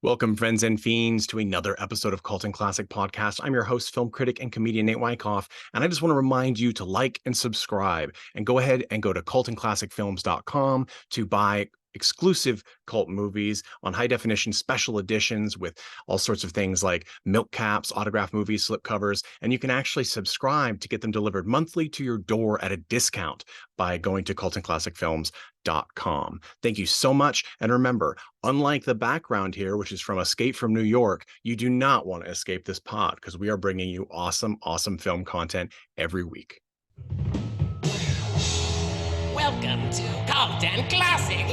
Welcome, friends and fiends, to another episode of Cult and Classic Podcast. I'm your host, film critic, and comedian Nate Wyckoff, and I just want to remind you to like and subscribe, and go ahead and go to cultandclassicfilms.com to buy exclusive cult movies on high definition special editions with all sorts of things like milk caps, autograph movies, slipcovers, and you can actually subscribe to get them delivered monthly to your door at a discount by going to cultandclassicfilms.com. Thank you so much, and remember, unlike the background here, which is from Escape from New York, you do not want to escape this pod because we are bringing you awesome film content every week. Welcome to Cult and Classic.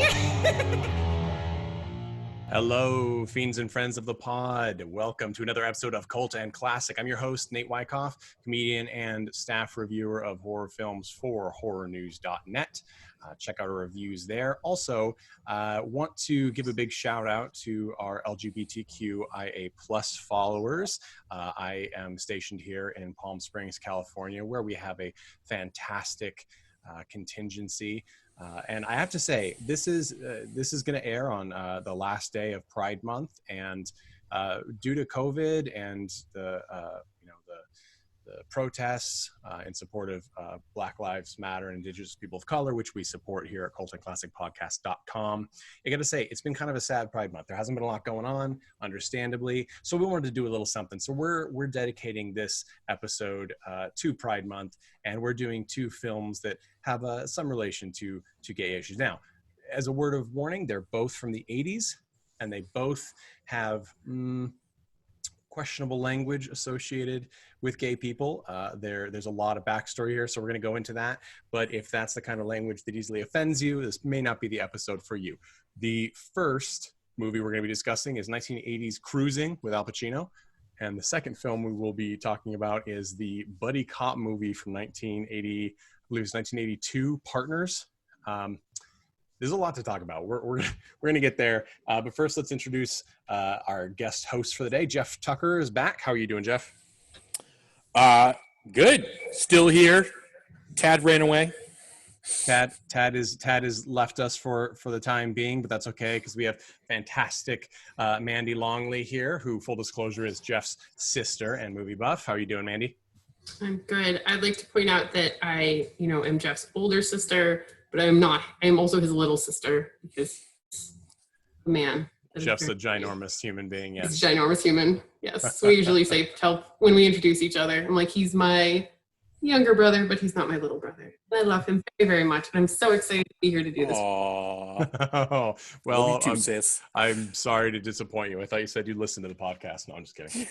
Hello, fiends and friends of the pod. Welcome to another episode of Cult and Classic. I'm your host, Nate Wyckoff, comedian and staff reviewer of horror films for horrornews.net. Check out our reviews there. Also, want to give a big shout out to our LGBTQIA plus followers. I am stationed here in Palm Springs, California, where we have a fantastic contingency. And I have to say, this is going to air on the last day of Pride Month, and due to COVID and the protests in support of Black Lives Matter and Indigenous people of color, which we support here at cultandclassicpodcast.com. I got to say, it's been kind of a sad Pride Month. There hasn't been a lot going on, understandably. So we wanted to do a little something. So we're dedicating this episode to Pride Month, and we're doing two films that have some relation to gay issues. Now, as a word of warning, they're both from the 80s, and they both have questionable language associated with gay people. There's a lot of backstory here, so we're going to go into that. But if that's the kind of language that easily offends you, this may not be the episode for you. The first movie we're going to be discussing is 1980's Cruising with Al Pacino. And the second film we will be talking about is the buddy cop movie from 1980, I believe it's 1982, Partners. There's a lot to talk about. We're going to get there. But first, let's introduce our guest host for the day. Jeff Tucker is back. How are you doing, Jeff? Good. Still here. Tad ran away. Tad has left us for the time being, but that's okay because we have fantastic Mandy Longley here, who, full disclosure, is Jeff's sister and movie buff. How are you doing, Mandy? I'm good. I'd like to point out that I, am Jeff's older sister, but I am not. I am also his little sister because he's a man. Jeff's a ginormous human being, yes. He's a ginormous human, yes. So we usually tell when we introduce each other, I'm like, he's my younger brother, but he's not my little brother. And I love him very, very much. And I'm so excited to be here to do this. Aww. Well, too, sis. I'm sorry to disappoint you. I thought you said you'd listen to the podcast. No, I'm just kidding.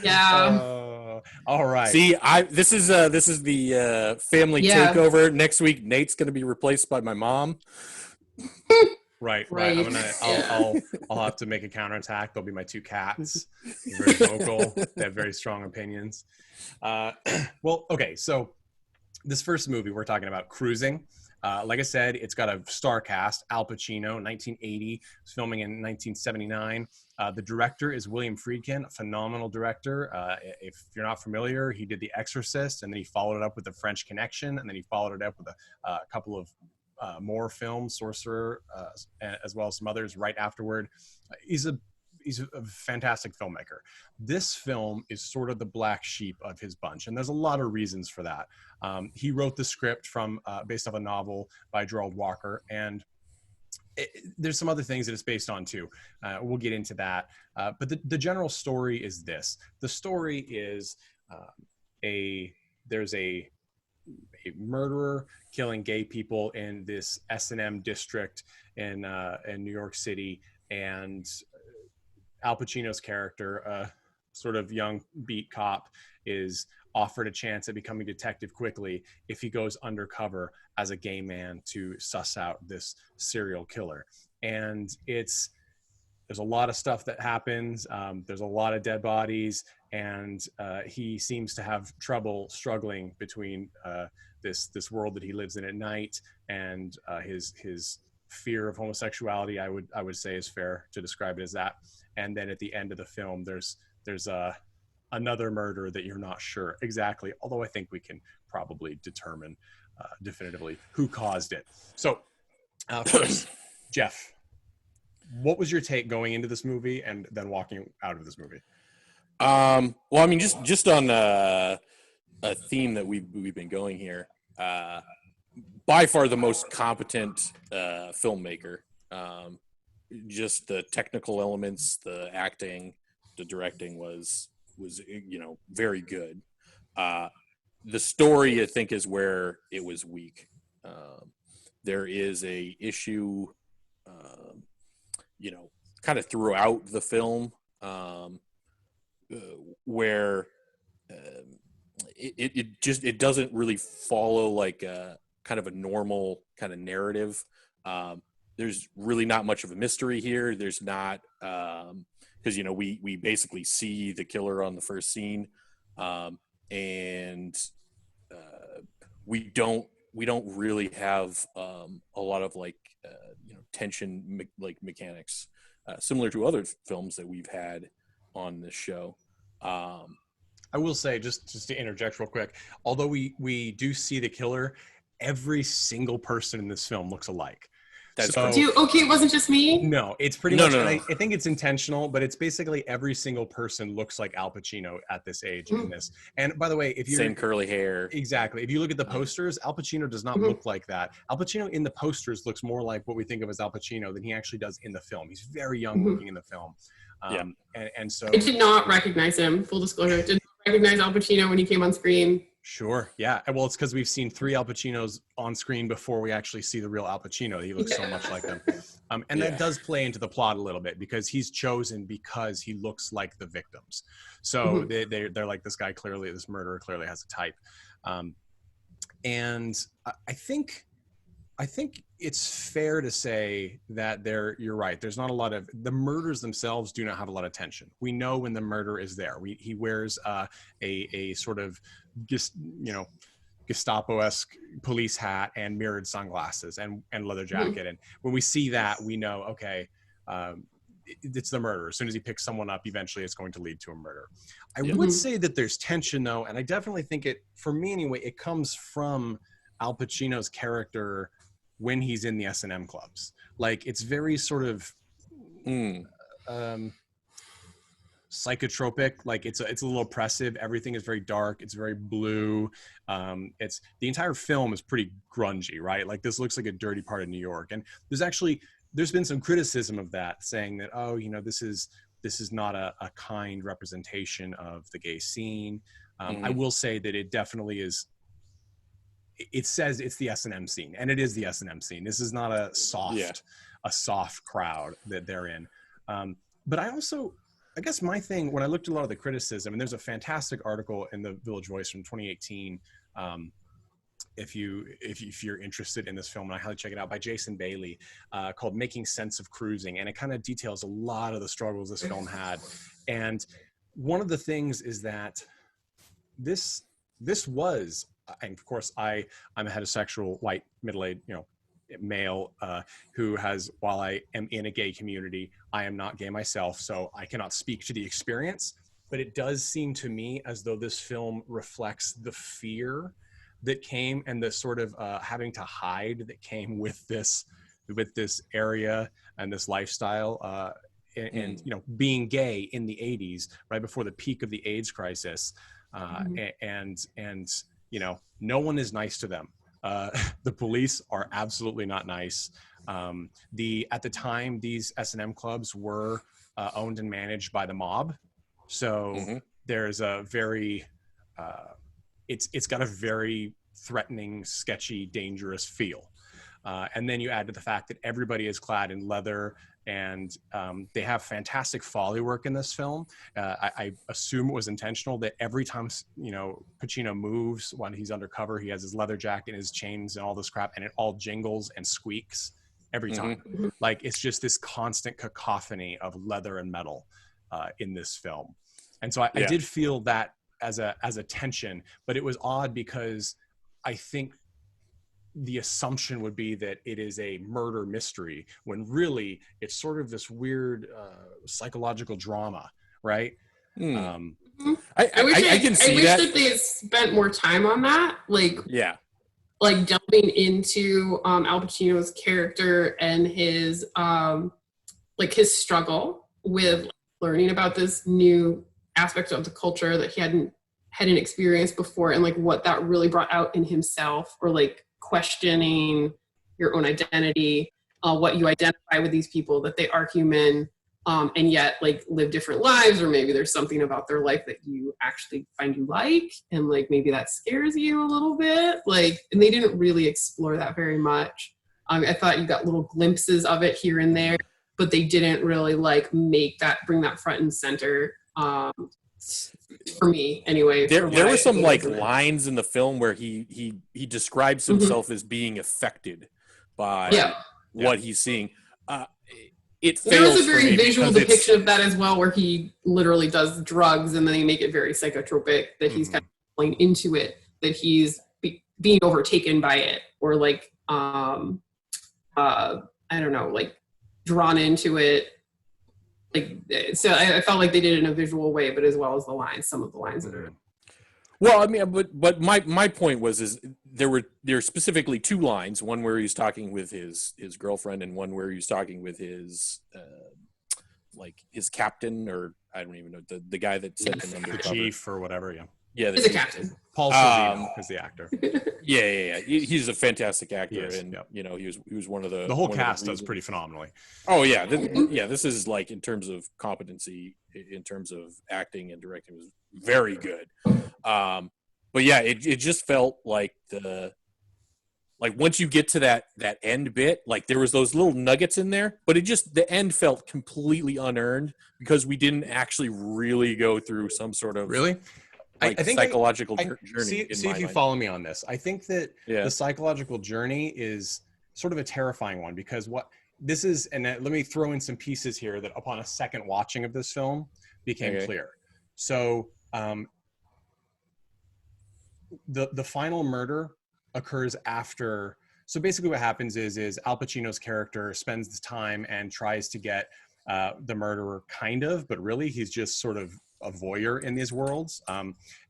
Yeah. All right. See, this is the family takeover. Next week, Nate's going to be replaced by my mom. Right. I'll have to make a counterattack. They'll be my two cats. They're very vocal. They have very strong opinions. Well, okay. So this first movie we're talking about, Cruising. Like I said, it's got a star cast. Al Pacino, 1980. It's filming in 1979. The director is William Friedkin, a phenomenal director. If you're not familiar, he did The Exorcist, and then he followed it up with The French Connection, and then he followed it up with a couple of more films, Sorcerer, as well as some others right afterward. He's a fantastic filmmaker. This film is sort of the black sheep of his bunch, and there's a lot of reasons for that. He wrote the script from based off a novel by Gerald Walker, and there's some other things that it's based on too. We'll get into that. But the general story is this. The story is there's a murderer killing gay people in this S&M district in New York City, and Al Pacino's character, a sort of young beat cop, is offered a chance at becoming detective quickly if he goes undercover as a gay man to suss out this serial killer. And there's a lot of stuff that happens. There's a lot of dead bodies, and he seems to have trouble struggling between this world that he lives in at night and his fear of homosexuality. I would say is fair to describe it as that. And then at the end of the film, there's another murder that you're not sure exactly, although I think we can probably determine definitively who caused it. So first, Jeff, what was your take going into this movie and then walking out of this movie? Well, I mean, just on a theme that we've been going here, by far the most competent filmmaker. Just the technical elements, the acting, the directing was very good. The story, I think, is where it was weak. There is a issue, kind of throughout the film, where it doesn't really follow like a kind of a normal kind of narrative. There's really not much of a mystery here. There's not, because we basically see the killer on the first scene, and we don't really have a lot of like tension mechanics, similar to other films that we've had on this show. I will say, just to interject real quick, although we do see the killer, every single person in this film looks alike. That's it wasn't just me? No, it's pretty much. No. I think it's intentional, but it's basically every single person looks like Al Pacino at this age in this. And by the way, if you same curly hair, exactly. If you look at the posters, Al Pacino does not look like that. Al Pacino in the posters looks more like what we think of as Al Pacino than he actually does in the film. He's very young looking in the film. And so I did not recognize him. Full disclosure, I did not recognize Al Pacino when he came on screen. Sure. Yeah. Well, it's because we've seen 3 Al Pacinos on screen before we actually see the real Al Pacino. He looks so much like them. That does play into the plot a little bit because he's chosen because he looks like the victims. So they're like, this guy clearly, this murderer clearly has a type. And I think it's fair to say that you're right. There's not a lot of, the murders themselves do not have a lot of tension. We know when the murder is there. He wears a sort of, Gestapo-esque police hat and mirrored sunglasses and leather jacket. And when we see that, we know, okay, it's the murder. As soon as he picks someone up, eventually it's going to lead to a murder. I would say that there's tension though. And I definitely think for me anyway, it comes from Al Pacino's character when he's in the S&M clubs. Like it's very sort of psychotropic. Like it's a little oppressive. Everything is very dark. It's very blue. It's the entire film is pretty grungy, right? Like this looks like a dirty part of New York. And there's been some criticism of that, saying that, this is not a kind representation of the gay scene. I will say that it definitely is. It says it's the S&M scene, and it is the S&M scene. This is not a soft crowd that they're in. But I guess my thing, when I looked at a lot of the criticism, and there's a fantastic article in the Village Voice from 2018, if you're interested in this film, and I highly check it out, by Jason Bailey, called "Making Sense of Cruising," and it kind of details a lot of the struggles this film had. And one of the things is that this was, and of course I'm a heterosexual white middle-aged male who has, while I am in a gay community, I am not gay myself, so I cannot speak to the experience, but it does seem to me as though this film reflects the fear that came and the sort of having to hide that came with this area and this lifestyle and being gay in the 80s, right before the peak of the AIDS crisis. And no one is nice to them. The police are absolutely not nice. At the time, these S&M clubs were owned and managed by the mob. So there's a very, it's got a very threatening, sketchy, dangerous feel. And then you add to the fact that everybody is clad in leather, and they have fantastic Foley work in this film. I assume it was intentional that every time Pacino moves when he's undercover, he has his leather jacket and his chains and all this crap, and it all jingles and squeaks every time. Like it's just this constant cacophony of leather and metal in this film. And so I did feel that as a tension, but it was odd because I think the assumption would be that it is a murder mystery when really it's sort of this weird psychological drama, right? I can see that. I wish that they spent more time on that, like delving into Al Pacino's character and his like his struggle with learning about this new aspect of the culture that he hadn't experienced before, and like what that really brought out in himself, or like questioning your own identity, what you identify with these people, that they are human, and yet like live different lives, or maybe there's something about their life that you actually find you like, and like maybe that scares you a little bit, like, and they didn't really explore that very much. I thought you got little glimpses of it here and there, but they didn't really like bring that front and center, for me anyway. There were some like lines in the film where he describes himself as being affected by what he's seeing. There was a very visual depiction of that as well, where he literally does drugs and then they make it very psychotropic, that he's kind of going into it, that he's being overtaken by it, or like I don't know, like drawn into it. Like, so I felt like they did it in a visual way, but as well as the lines, some of the lines that are. Well, I mean, but my point was there were specifically two lines, one where he's talking with his girlfriend, and one where he's talking with his like his captain, or I don't even know, the guy that sent him undercover, the chief or whatever. Yeah, he's a captain. Paul Sorvino is the actor. Yeah. He's a fantastic actor, and yep. You know, he was one of the whole cast does pretty phenomenally. Oh yeah, this is like, in terms of competency, in terms of acting and directing, was very good. But yeah, it just felt like once you get to that end bit, like there was those little nuggets in there, but the end felt completely unearned, because we didn't actually really go through some sort of I think psychological journey. See if you follow me on this. I think that the psychological journey is sort of a terrifying one, because what this is, and let me throw in some pieces here that upon a second watching of this film became clear. So the final murder occurs after. So basically what happens is Al Pacino's character spends the time and tries to get the murderer, kind of, but really he's just sort of a voyeur in these worlds.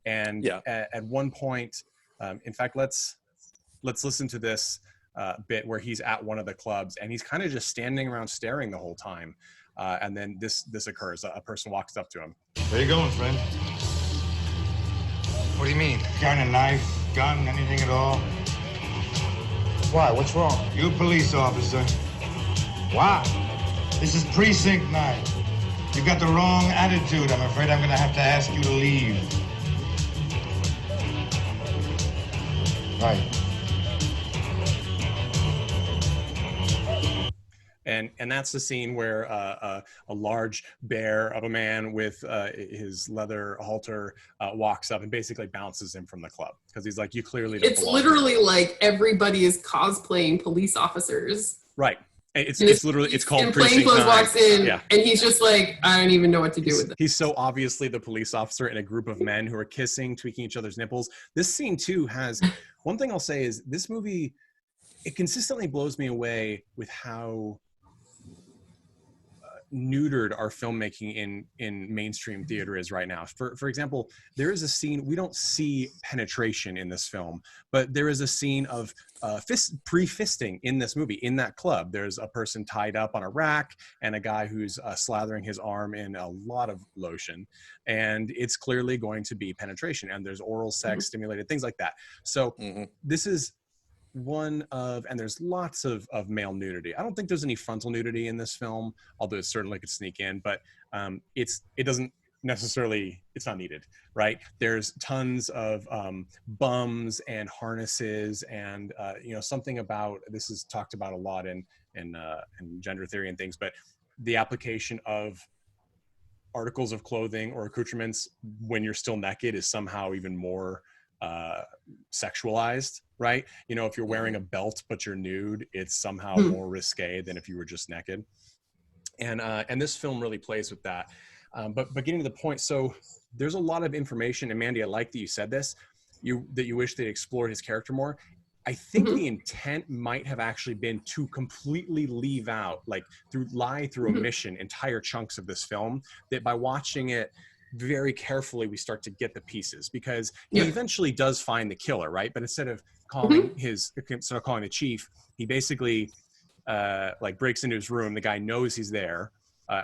At one point, in fact, let's listen to this bit where he's at one of the clubs and he's kind of just standing around staring the whole time. And then this occurs. A person walks up to him. Where you going, friend? What do you mean? Got a knife, gun, anything at all? Why? What's wrong? You police officer. Why? This is Precinct 9. You've got the wrong attitude. I'm afraid I'm going to have to ask you to leave. Right. And that's the scene where a large bear of a man with his leather halter walks up and basically bounces him from the club, because he's like, you clearly don't belong. Literally like everybody is cosplaying police officers. Right. It's literally, it's called Precinct 9. Walks in, and he's just like, I don't even know what to do with it. He's so obviously the police officer in a group of men who are kissing, tweaking each other's nipples. This scene too has, one thing I'll say is, this movie, it consistently blows me away with how neutered our filmmaking in mainstream theater is right now. For example, there is a scene, we don't see penetration in this film, but there is a scene of pre-fisting in this movie. In that club, there's a person tied up on a rack and a guy who's slathering his arm in a lot of lotion, and it's clearly going to be penetration, and there's oral sex, stimulated, things like that. So this is one of, and there's lots of male nudity. I don't think there's any frontal nudity in this film, although it certainly could sneak in, but it doesn't necessarily, it's not needed, right? There's tons of bums and harnesses, and something about, this is talked about a lot in gender theory and things, but the application of articles of clothing or accoutrements when you're still naked is somehow even more sexualized, right? If you're wearing a belt but you're nude, it's somehow more risque than if you were just naked. And this film really plays with that. But getting to the point, so there's a lot of information, and Mandy, I like that you said this, that you wish they'd explored his character more. I think the intent might have actually been to completely leave out, like lie through omission, entire chunks of this film, that by watching it very carefully, we start to get the pieces, because he eventually does find the killer, right? But instead of calling calling the chief, he basically breaks into his room. The guy knows he's there,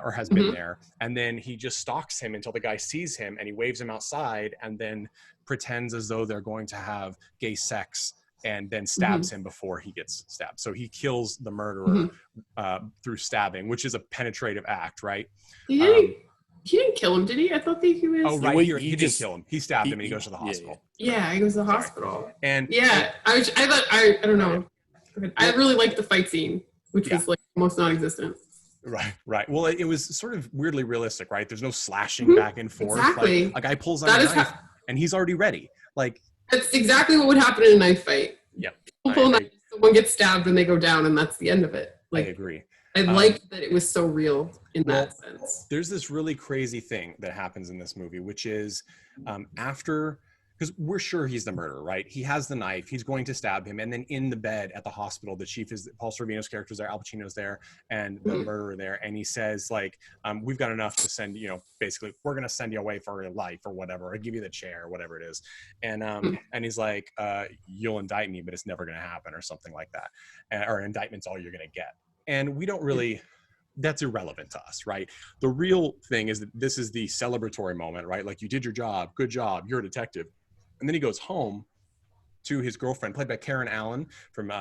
or has been there. And then he just stalks him until the guy sees him and he waves him outside and then pretends as though they're going to have gay sex and then stabs him before he gets stabbed. So he kills the murderer through stabbing, which is a penetrative act, right? He didn't kill him, did he? I thought that he was. Oh, right. He didn't just kill him. He stabbed him and he goes to the hospital. Yeah, he goes to the hospital. And I don't know. I really liked the fight scene, which was like almost non-existent. Right. Well, it was sort of weirdly realistic, right? There's no slashing back and forth. Exactly. Like a guy pulls out a knife and he's already ready. Like, that's exactly what would happen in a knife fight. Yeah. Someone gets stabbed and they go down, and that's the end of it. Like, I agree. I liked that it was so real in that sense. There's this really crazy thing that happens in this movie, which is after, because we're sure he's the murderer, right? He has the knife. He's going to stab him. And then in the bed at the hospital, the chief is, Paul Sorvino's character's there, Al Pacino's there, and the murderer there. And he says, like, we've got enough to send, basically, we're going to send you away for your life or whatever, or give you the chair or whatever it is. And and he's like, you'll indict me, but it's never going to happen or something like that. Or indictment's all you're going to get. And we don't really... that's irrelevant to us, right? The real thing is that this is the celebratory moment, right? Like, you did your job, good job, you're a detective. And then he goes home to his girlfriend, played by Karen Allen from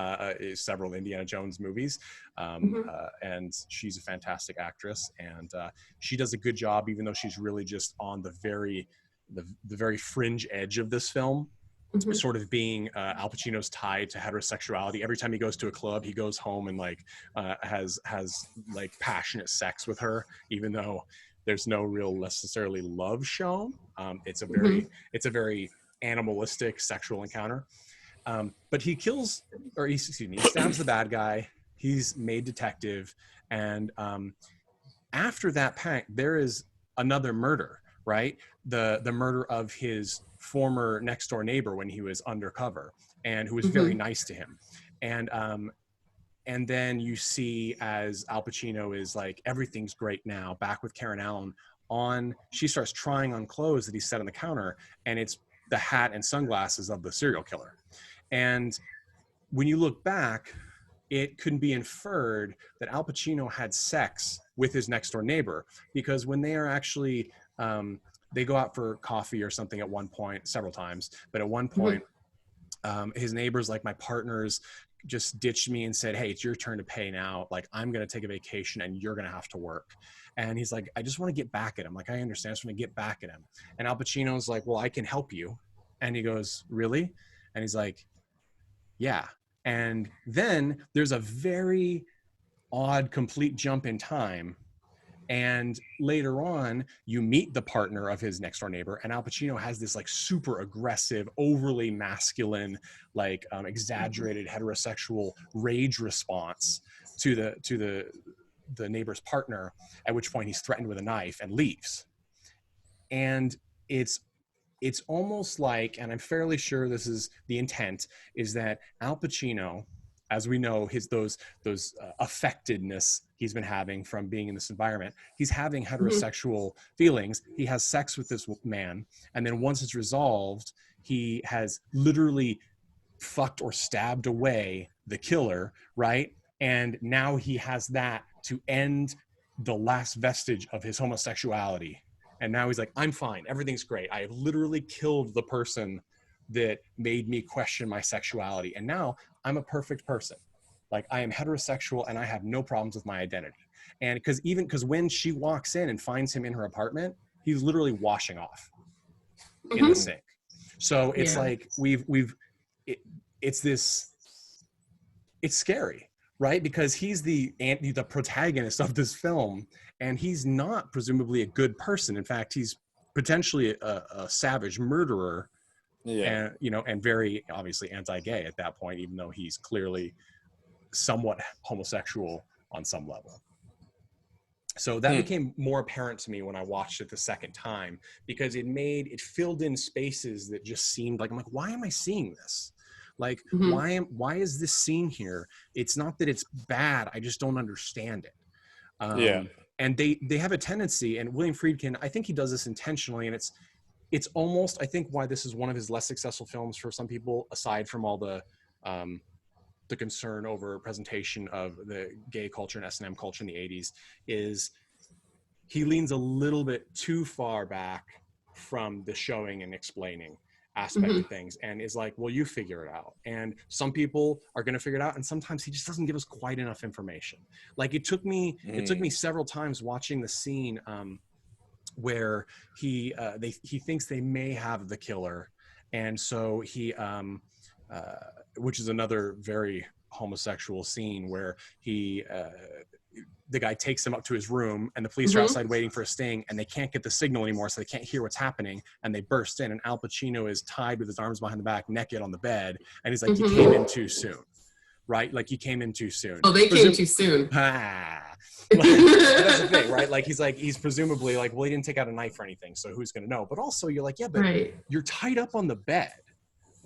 several Indiana Jones movies. And she's a fantastic actress. And she does a good job, even though she's really just on the very fringe edge of this film. Sort of being Al Pacino's tied to heterosexuality. Every time he goes to a club, he goes home and has like passionate sex with her, even though there's no real necessarily love shown. It's a very animalistic sexual encounter. But he kills, or he stabs the bad guy. He's made detective, and after that pact, there is another murder. Right, the murder of his former next door neighbor when he was undercover, and who was very nice to him, and then you see as Al Pacino is like, everything's great now, back with Karen Allen she starts trying on clothes that he set on the counter, and it's the hat and sunglasses of the serial killer. And when you look back, it could be inferred that Al Pacino had sex with his next door neighbor, because when they are actually they go out for coffee or something at one point, several times, but at one point his neighbor's like, my partner's just ditched me and said, hey, it's your turn to pay now. Like, I'm going to take a vacation and you're going to have to work. And he's like, I just want to get back at him. Like, I understand. I just want to get back at him. And Al Pacino's like, well, I can help you. And he goes, really? And he's like, yeah. And then there's a very odd, complete jump in time. And later on, you meet the partner of his next door neighbor, and Al Pacino has this like super aggressive, overly masculine, like exaggerated heterosexual rage response to the neighbor's partner, at which point he's threatened with a knife and leaves. And it's almost like, and I'm fairly sure this is the intent, is that Al Pacino, as we know, those affectedness he's been having from being in this environment, he's having heterosexual feelings. He has sex with this man, and then once it's resolved, he has literally fucked or stabbed away the killer, right? And now he has that to end the last vestige of his homosexuality. And now he's like, I'm fine, everything's great. I have literally killed the person that made me question my sexuality, and now I'm a perfect person. Like, I am heterosexual and I have no problems with my identity. And because when she walks in and finds him in her apartment, he's literally washing off in the sink. So it's like it's scary, right? Because he's the protagonist of this film, and he's not presumably a good person. In fact, he's potentially a savage murderer. Yeah. And very obviously anti-gay at that point, even though he's clearly somewhat homosexual on some level. So that became more apparent to me when I watched it the second time, because it filled in spaces that just seemed like, I'm like, why am I seeing this? Like, why is this scene here? It's not that it's bad, I just don't understand it. And they have a tendency, and William Friedkin, I think he does this intentionally, and it's almost, I think, why this is one of his less successful films for some people, aside from all the concern over presentation of the gay culture and S&M culture in the 80s, is he leans a little bit too far back from the showing and explaining aspect of things, and is like, well, you figure it out. And some people are going to figure it out, and sometimes he just doesn't give us quite enough information. Like it took me several times watching the scene where he thinks they may have the killer, and so he which is another very homosexual scene where the guy takes him up to his room, and the police are outside waiting for a sting, and they can't get the signal anymore, so they can't hear what's happening, and they burst in, and Al Pacino is tied with his arms behind the back, naked on the bed, and he's like, you came in too soon, right? Like, you came in too soon. Oh, they came too soon. That's the thing, right? Like, he's presumably like, well, he didn't take out a knife or anything, so who's gonna know? But also, you're like, yeah, but you're tied up on the bed.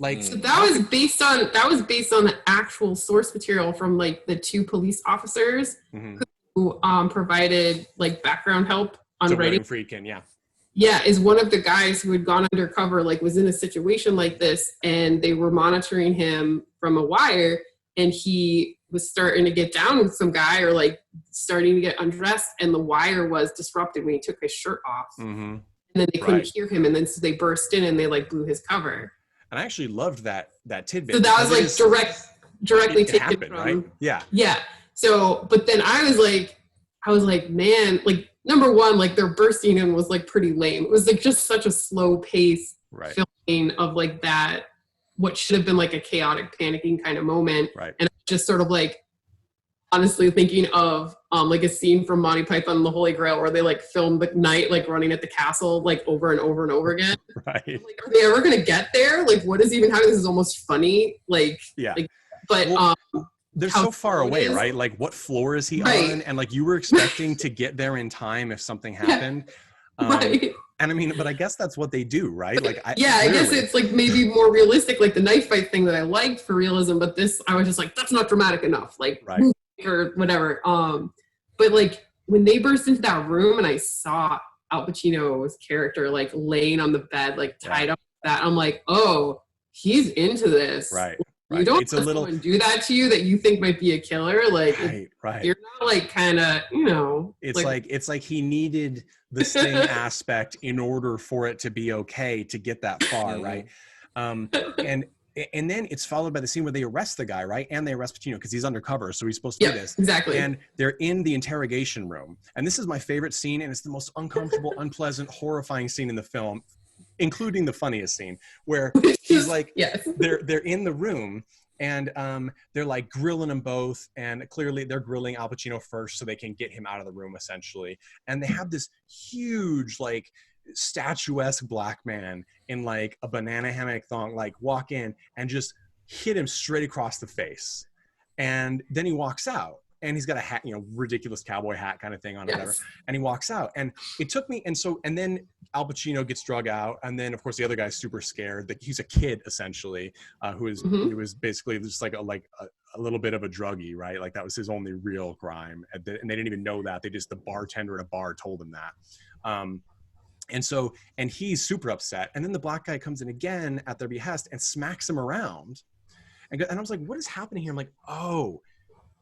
Like, so that was based on the actual source material from like the two police officers who provided like background help on writing. William Friedkin, yeah, is one of the guys who had gone undercover, like was in a situation like this, and they were monitoring him from a wire, and he was starting to get down with some guy, or like starting to get undressed, and the wire was disrupted when he took his shirt off, and then they couldn't hear him, and then so they burst in and they like blew his cover. And I actually loved that tidbit. So that was like directly taken happened, from, right? Yeah. So, but then I was like, man, like number one, like their bursting in was like pretty lame. It was like just such a slow pace filming of like that, what should have been like a chaotic, panicking kind of moment. Right. And just sort of like honestly thinking of like a scene from Monty Python and the Holy Grail where they like filmed the knight like running at the castle like over and over and over again. Right. Like, are they ever gonna get there? Like, what is even happening? This is almost funny. Like, but they're so far away, right? Like, what floor is he on? And like, you were expecting to get there in time if something happened. And I mean, but I guess that's what they do, right? Like, I guess it's like maybe more realistic, like the knife fight thing that I liked for realism, but this, I was just like, that's not dramatic enough, like, or whatever. But like when they burst into that room and I saw Al Pacino's character like laying on the bed, like tied up with that, I'm like, oh, he's into this. Right. You don't let someone do that to you that you think might be a killer. Like, you're not like kind of, you know. It's like he needed the sting aspect in order for it to be okay to get that far, right? And then it's followed by the scene where they arrest the guy, right? And they arrest Pacino because he's undercover, so he's supposed to do this. Exactly. And they're in the interrogation room. And this is my favorite scene, and it's the most uncomfortable, unpleasant, horrifying scene in the film, including the funniest scene, where he's like, they're in the room, and they're like grilling them both, and clearly they're grilling Al Pacino first so they can get him out of the room, essentially. And they have this huge, like, statuesque black man in like a banana hammock thong like walk in and just hit him straight across the face, and then he walks out, and he's got a hat, you know, ridiculous cowboy hat kind of thing on, whatever, and he walks out. And it took me, and then Al Pacino gets drug out, and then of course the other guy's super scared that he's a kid essentially, who was basically just like a little bit of a druggie, right? Like that was his only real crime, and they didn't even know that. The bartender at a bar told him that. And he's super upset. And then the black guy comes in again at their behest and smacks him around. And I was like, what is happening here? I'm like, oh,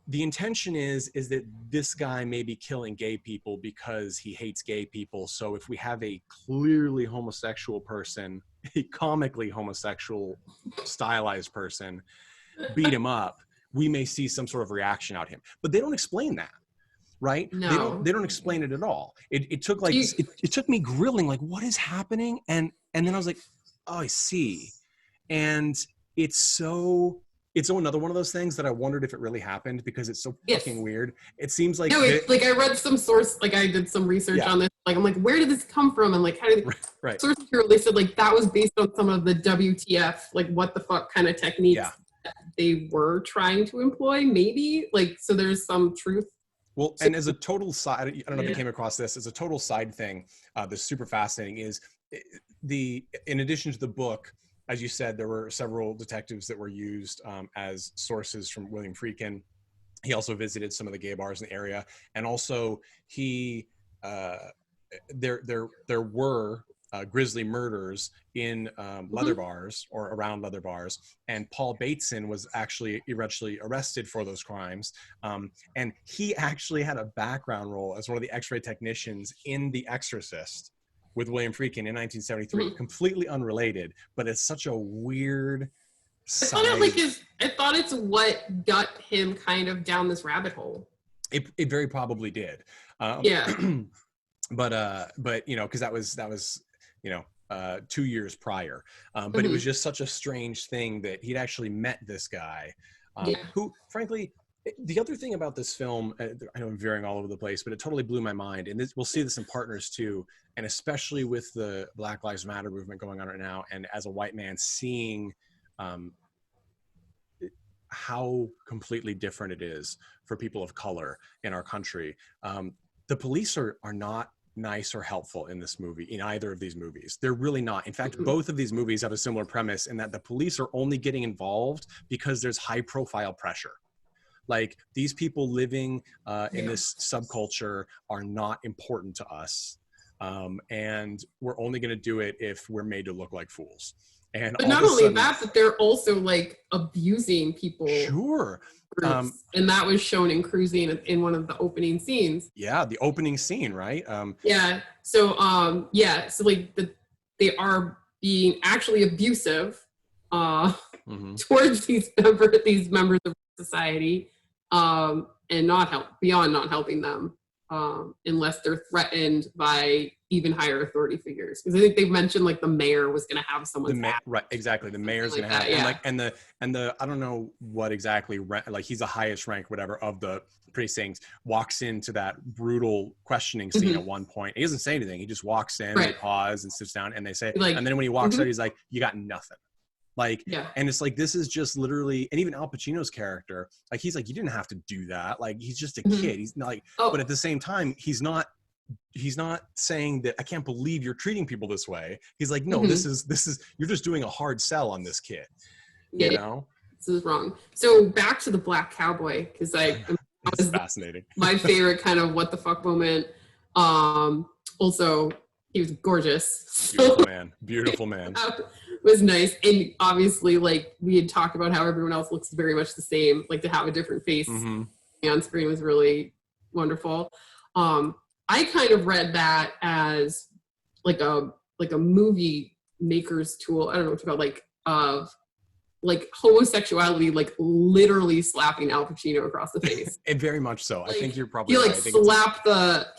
the intention is that this guy may be killing gay people because he hates gay people. So if we have a clearly homosexual person, a comically homosexual stylized person, beat him up, we may see some sort of reaction out of him. But they don't explain that. Right? No. They don't explain it at all. It took like it took me grilling, like, what is happening? And then I was like, oh, I see. And it's another one of those things that I wondered if it really happened because it's so fucking weird. It seems like like I read some source, like I did some research on this. Like I'm like, where did this come from? And like how did source material, they said like that was based on some of the WTF, like what the fuck kind of techniques that they were trying to employ, maybe. Like so there's some truth. Well, and as a total side, I don't know if you came across this, as a total side thing that's super fascinating is in addition to the book, as you said, there were several detectives that were used as sources from William Friedkin. He also visited some of the gay bars in the area. And also there were grisly murders in leather bars or around leather bars. And Paul Bateson was actually eventually arrested for those crimes. And he actually had a background role as one of the X-ray technicians in The Exorcist with William Friedkin in 1973. Completely unrelated, but it's such a weird side. I thought it's what got him kind of down this rabbit hole. It very probably did. Yeah. But you know, because that was you know 2 years prior. But it was just such a strange thing that he'd actually met this guy, who, frankly, the other thing about this film, I know I'm veering all over the place, but it totally blew my mind. And we'll see this in Partners too, and especially with the Black Lives Matter movement going on right now, and as a white man seeing how completely different it is for people of color in our country. The police are not nice or helpful in this movie, in either of these movies. They're really not. In fact, both of these movies have a similar premise in that the police are only getting involved because there's high profile pressure. Like, these people living in this subculture are not important to us. And we're only going to do it if we're made to look like fools. And but not only that, but they're also like abusing people. Sure. And that was shown in Cruising in one of the opening scenes. Yeah, the opening scene, right? Yeah. So so like they are being actually abusive towards these members of society, and beyond not helping them, unless they're threatened by even higher authority figures. Because I think they mentioned like the mayor was going to have someone's hat. Right, exactly. The mayor's like going to have, that, and the I don't know what exactly, like, he's the highest rank, whatever, of the precincts, walks into that brutal questioning scene at one point. He doesn't say anything. He just walks in, they pause and sits down, and they say, like, and then when he walks out, he's like, "You got nothing." Like, and it's like, this is just literally, and even Al Pacino's character, like, he's like, you didn't have to do that. Like, he's just a kid. He's not like, but at the same time, he's not saying that, I can't believe you're treating people this way. He's like, no, this is, you're just doing a hard sell on this kid. You know? This is wrong. So back to the Black Cowboy, because it's fascinating. My favorite kind of what the fuck moment. Also, he was gorgeous. Beautiful man. Was nice. And obviously, like, we had talked about how everyone else looks very much the same. Like, to have a different face on screen was really wonderful. I kind of read that as like a movie maker's tool. I don't know what to call, like, of like homosexuality, like literally slapping Al Pacino across the face. And very much so. Like, I think you're probably he like right.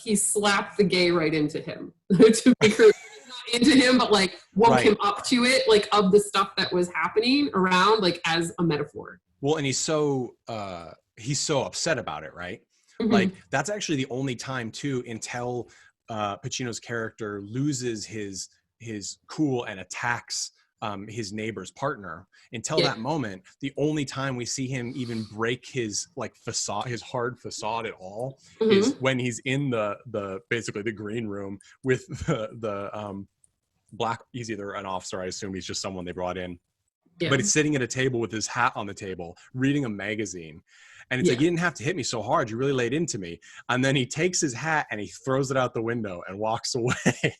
He slapped the gay right into him to make her not into him, but like woke him up to it, like, of the stuff that was happening around, like, as a metaphor. Well, and he's so upset about it, right? Like, that's actually the only time too, until Pacino's character loses his cool and attacks his neighbor's partner. Until that moment, the only time we see him even break his like facade, his hard facade at all, is when he's in the basically the green room with the black. He's either an officer, I assume he's just someone they brought in, but he's sitting at a table with his hat on the table, reading a magazine. And it's like, you didn't have to hit me so hard. You really laid into me. And then he takes his hat and he throws it out the window and walks away.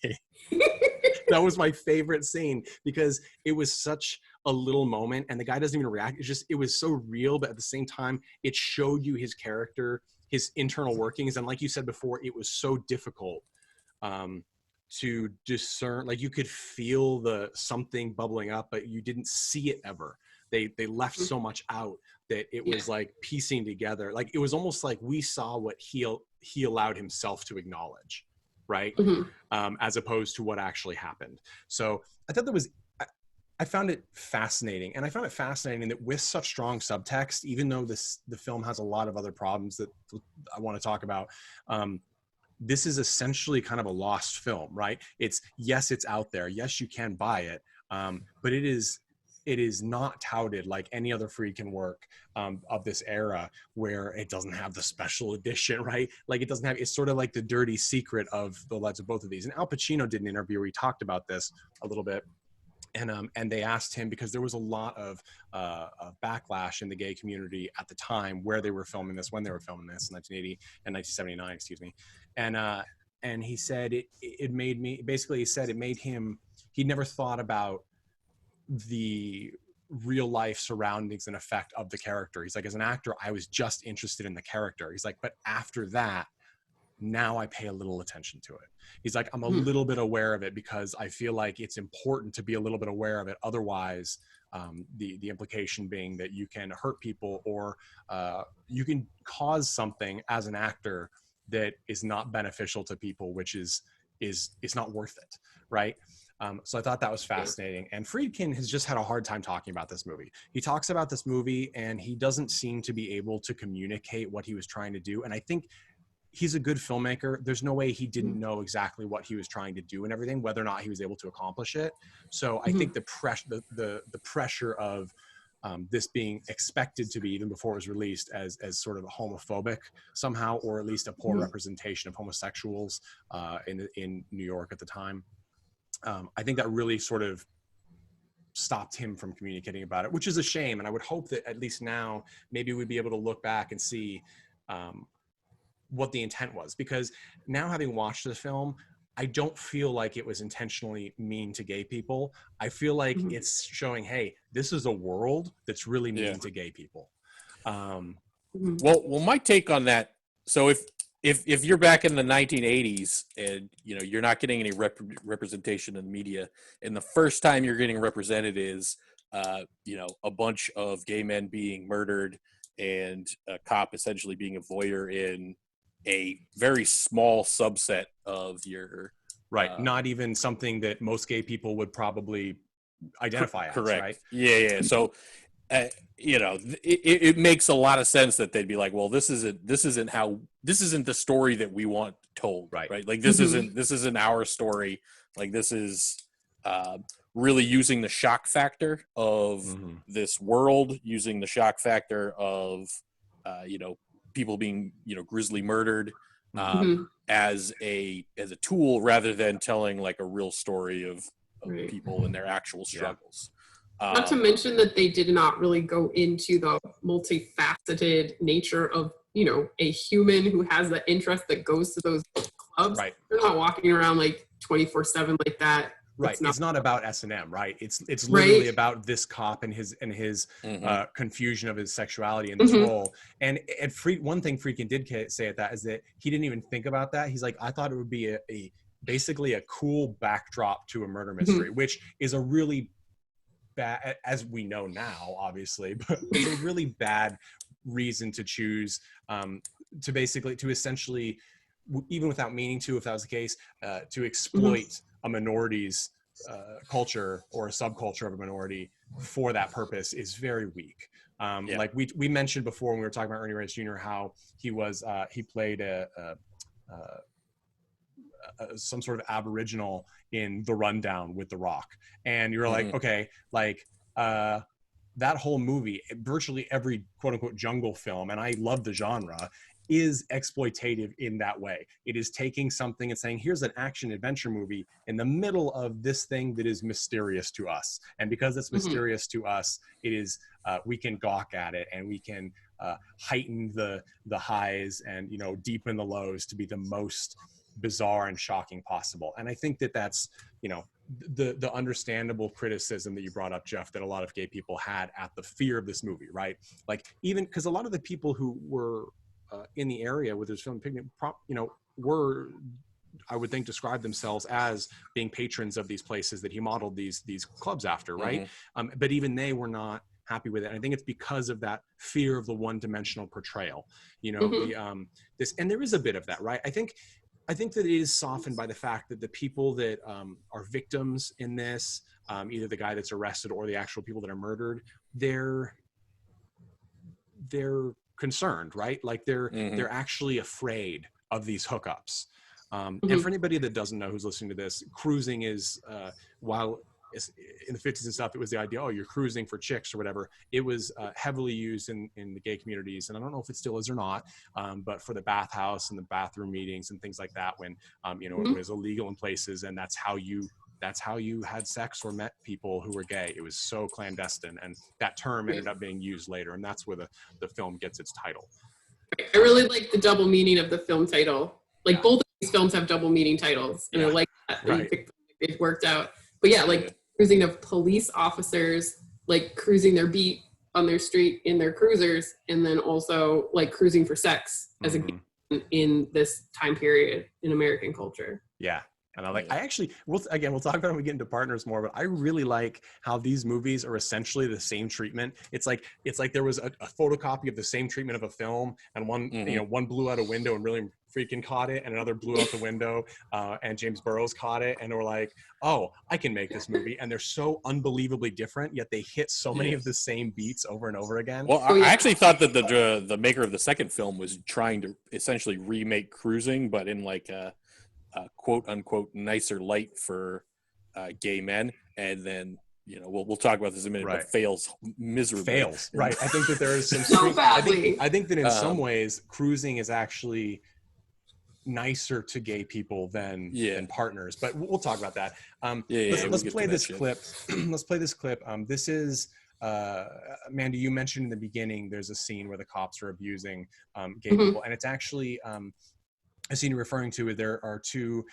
That was my favorite scene, because it was such a little moment and the guy doesn't even react. It was so real, but at the same time, it showed you his character, his internal workings. And like you said before, it was so difficult to discern. Like, you could feel something bubbling up, but you didn't see it ever. They left so much out that it was like piecing together. Like, it was almost like we saw what he allowed himself to acknowledge, right? As opposed to what actually happened. So I thought I found it fascinating. And I found it fascinating that with such strong subtext, even though the film has a lot of other problems that I want to talk about, this is essentially kind of a lost film, right? It's out there. Yes, you can buy it. But it is not touted like any other Friedkin work of this era, where it doesn't have the special edition, right? Like, it's sort of like the dirty secret of the lives of both of these. And Al Pacino did an interview where he talked about this a little bit. And they asked him, because there was a lot of backlash in the gay community at the time where they were filming this, when they were filming this in 1980 and 1979, excuse me. and he said it made me, basically he said it made him, he never thought about the real life surroundings and effect of the character. He's like, as an actor, I was just interested in the character. He's like, but after that, now I pay a little attention to it. He's like, I'm a little bit aware of it because I feel like it's important to be a little bit aware of it. Otherwise, the implication being that you can hurt people, or you can cause something as an actor that is not beneficial to people, which is not worth it, right? So I thought that was fascinating. And Friedkin has just had a hard time talking about this movie. He talks about this movie and he doesn't seem to be able to communicate what he was trying to do. And I think he's a good filmmaker. There's no way he didn't know exactly what he was trying to do and everything, whether or not he was able to accomplish it. So I think the pressure of this being expected to be, even before it was released, as sort of homophobic somehow, or at least a poor representation of homosexuals in New York at the time. I think that really sort of stopped him from communicating about it, which is a shame. And I would hope that at least now, maybe we'd be able to look back and see what the intent was. Because now, having watched the film, I don't feel like it was intentionally mean to gay people. I feel like it's showing, hey, this is a world that's really mean to gay people. Well, my take on that. So if you're back in the 1980s and you're not getting any representation in the media, and the first time you're getting represented is a bunch of gay men being murdered and a cop essentially being a voyeur in a very small subset of your not even something that most gay people would probably identify as, correct. Right? Yeah. So it makes a lot of sense that they'd be like, well, this isn't the story that we want told, right? Like this isn't our story. Like this is really using the shock factor of this world, using the shock factor of people being grisly murdered as a tool, rather than telling like a real story of people and their actual struggles. Not to mention that they did not really go into the multifaceted nature of a human who has the interest that goes to those clubs. Right. They're not walking around like 24/7 like that. Right. It's not about S&M, right? It's literally about this cop and his confusion of his sexuality in this role. And one thing Friedkin did say at that is that he didn't even think about that. He's like, I thought it would be basically a cool backdrop to a murder mystery, which is a really bad, as we know now, obviously, but it's a really bad reason to choose to essentially, even without meaning to, if that was the case, to exploit a minority's culture or a subculture of a minority for that purpose is very weak. Like we mentioned before when we were talking about Ernie Reyes Jr., how he played some sort of Aboriginal in The Rundown with The Rock, and you're like, okay, like that whole movie, virtually every quote unquote jungle film, and I love the genre, is exploitative in that way. It is taking something and saying, here's an action adventure movie in the middle of this thing that is mysterious to us. And because it's mysterious to us, it is, we can gawk at it, and we can heighten the highs and, deepen the lows to be the most bizarre and shocking possible. And I think that that's, the understandable criticism that you brought up, Jeff, that a lot of gay people had at the fear of this movie, right? Like, even because a lot of the people who were in the area with his film Picnic, were, I would think, describe themselves as being patrons of these places that he modeled these clubs after, right? But even they were not happy with it. And I think it's because of that fear of the one-dimensional portrayal. This, and there is a bit of that, right? I think that it is softened by the fact that the people that are victims in this, either the guy that's arrested or the actual people that are murdered, they're concerned, right? Like they're actually afraid of these hookups. And for anybody that doesn't know, who's listening to this, cruising is, while in the 50s and stuff, it was the idea, oh, you're cruising for chicks or whatever. It was heavily used in the gay communities, and I don't know if it still is or not, but for the bathhouse and the bathroom meetings and things like that, when it was illegal in places, and that's how you had sex or met people who were gay. It was so clandestine, and that term ended up being used later, and that's where the film gets its title. I really like the double meaning of the film title. Like both these films have double meaning titles, and I like that you Right. picked them, it worked out. But yeah, like cruising of police officers, like cruising their beat on their street in their cruisers, and then also like cruising for sex as a game in this time period in American culture. Yeah. And I actually, we'll talk about it when we get into partners more, but I really like how these movies are essentially the same treatment. It's like there was a photocopy of the same treatment of a film, and one, one blew out a window and William Friedkin caught it, and another blew out the window, and James Burrows caught it, and we're like, oh, I can make this movie. And they're so unbelievably different, yet they hit so many of the same beats over and over again. Well, I actually thought that the maker of the second film was trying to essentially remake Cruising, but in like a quote unquote nicer light for gay men, and then we'll talk about this in a minute, but fails miserably. Right. I think that there is some so badly. I think that in some ways Cruising is actually nicer to gay people than Partners, but we'll talk about that. Let's play this clip. Let's play this clip. This is Mandy, you mentioned in the beginning there's a scene where the cops are abusing gay people, and it's actually a scene you're referring to. There are two.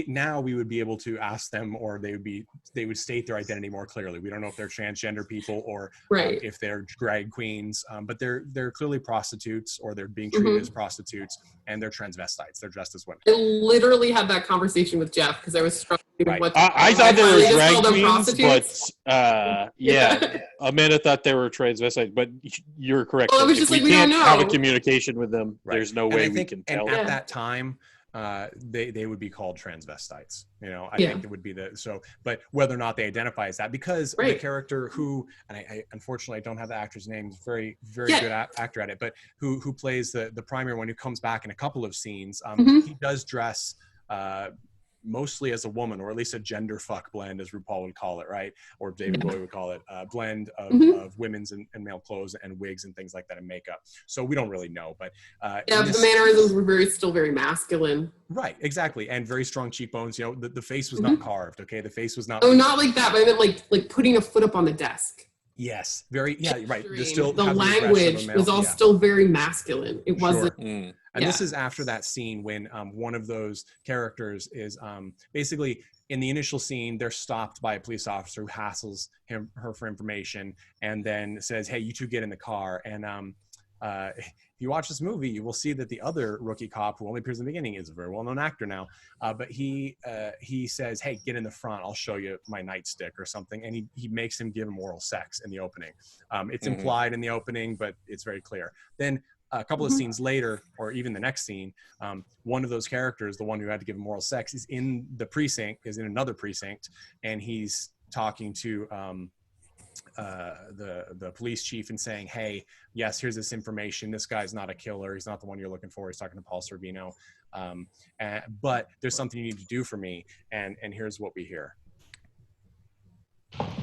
Now we would be able to ask them, or they would state their identity more clearly. We don't know if they're transgender people or if they're drag queens, but they're clearly prostitutes, or they're being treated as prostitutes, and they're transvestites. They're dressed as women. I literally had that conversation with Jeff because I was struggling with what I thought they were drag queens, but Amanda thought they were transvestites, but you're correct. Well, I was just we like, we can't don't know. have a communication with them. There's no way we can tell. And at that time, they would be called transvestites. I think it would be but whether or not they identify as that, because the character who, and I unfortunately I don't have the actor's name, is very, very good actor at it, but who plays the primary one, who comes back in a couple of scenes, he does dress mostly as a woman, or at least a gender fuck blend, as RuPaul would call it, right? Or David Bowie would call it, a blend of women's and male clothes and wigs and things like that, and makeup. So we don't really know, but the mannerisms were still very masculine. Right, exactly, and very strong cheekbones. The face was not carved. Okay, the face was not. Oh, not like that, but I meant like putting a foot up on the desk. Yes, very. Yeah, right. There's still the language was all still very masculine. It wasn't. And this is after that scene when one of those characters is basically, in the initial scene, they're stopped by a police officer who hassles her for information, and then says, "Hey, you two get in the car." And if you watch this movie, you will see that the other rookie cop, who only appears in the beginning, is a very well-known actor now. But he says, "Hey, get in the front. I'll show you my nightstick," or something. And he makes him give him oral sex in the opening. It's implied in the opening, but it's very clear. Then a couple of scenes later, or even the next scene, one of those characters, the one who had to give him oral sex, is in another precinct, and he's talking to the police chief and saying, "Hey, yes, here's this information. This guy's not a killer. He's not the one you're looking for." He's talking to Paul Sorvino. But there's something you need to do for me, and here's what we hear.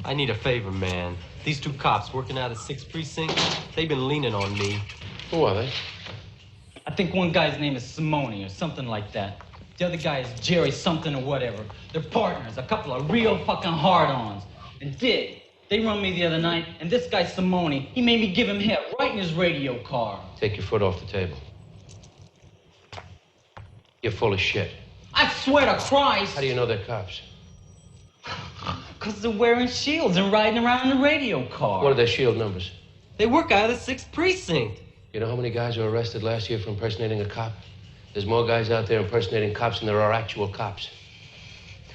I need a favor, man. These two cops working out of 6th Precinct, they've been leaning on me. Who are they? I think one guy's name is Simone or something like that. The other guy is Jerry something or whatever. They're partners, a couple of real fucking hard-ons. And they run me the other night, and this guy Simone, he made me give him head right in his radio car. Take your foot off the table. You're full of shit. I swear to Christ. How do you know they're cops? Because they're wearing shields and riding around in a radio car. What are their shield numbers? They work out of the 6th Precinct. You know how many guys were arrested last year for impersonating a cop? There's more guys out there impersonating cops than there are actual cops.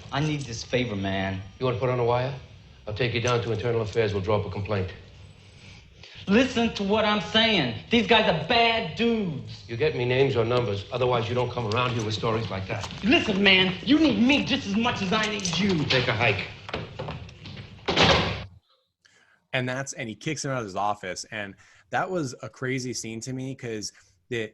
I need this favor, man. You want to put on a wire? I'll take you down to Internal Affairs. We'll draw up a complaint. Listen to what I'm saying. These guys are bad dudes. You get me names or numbers. Otherwise, you don't come around here with stories like that. Listen, man, you need me just as much as I need you. Take a hike. And he kicks him out of his office. And that was a crazy scene to me, because the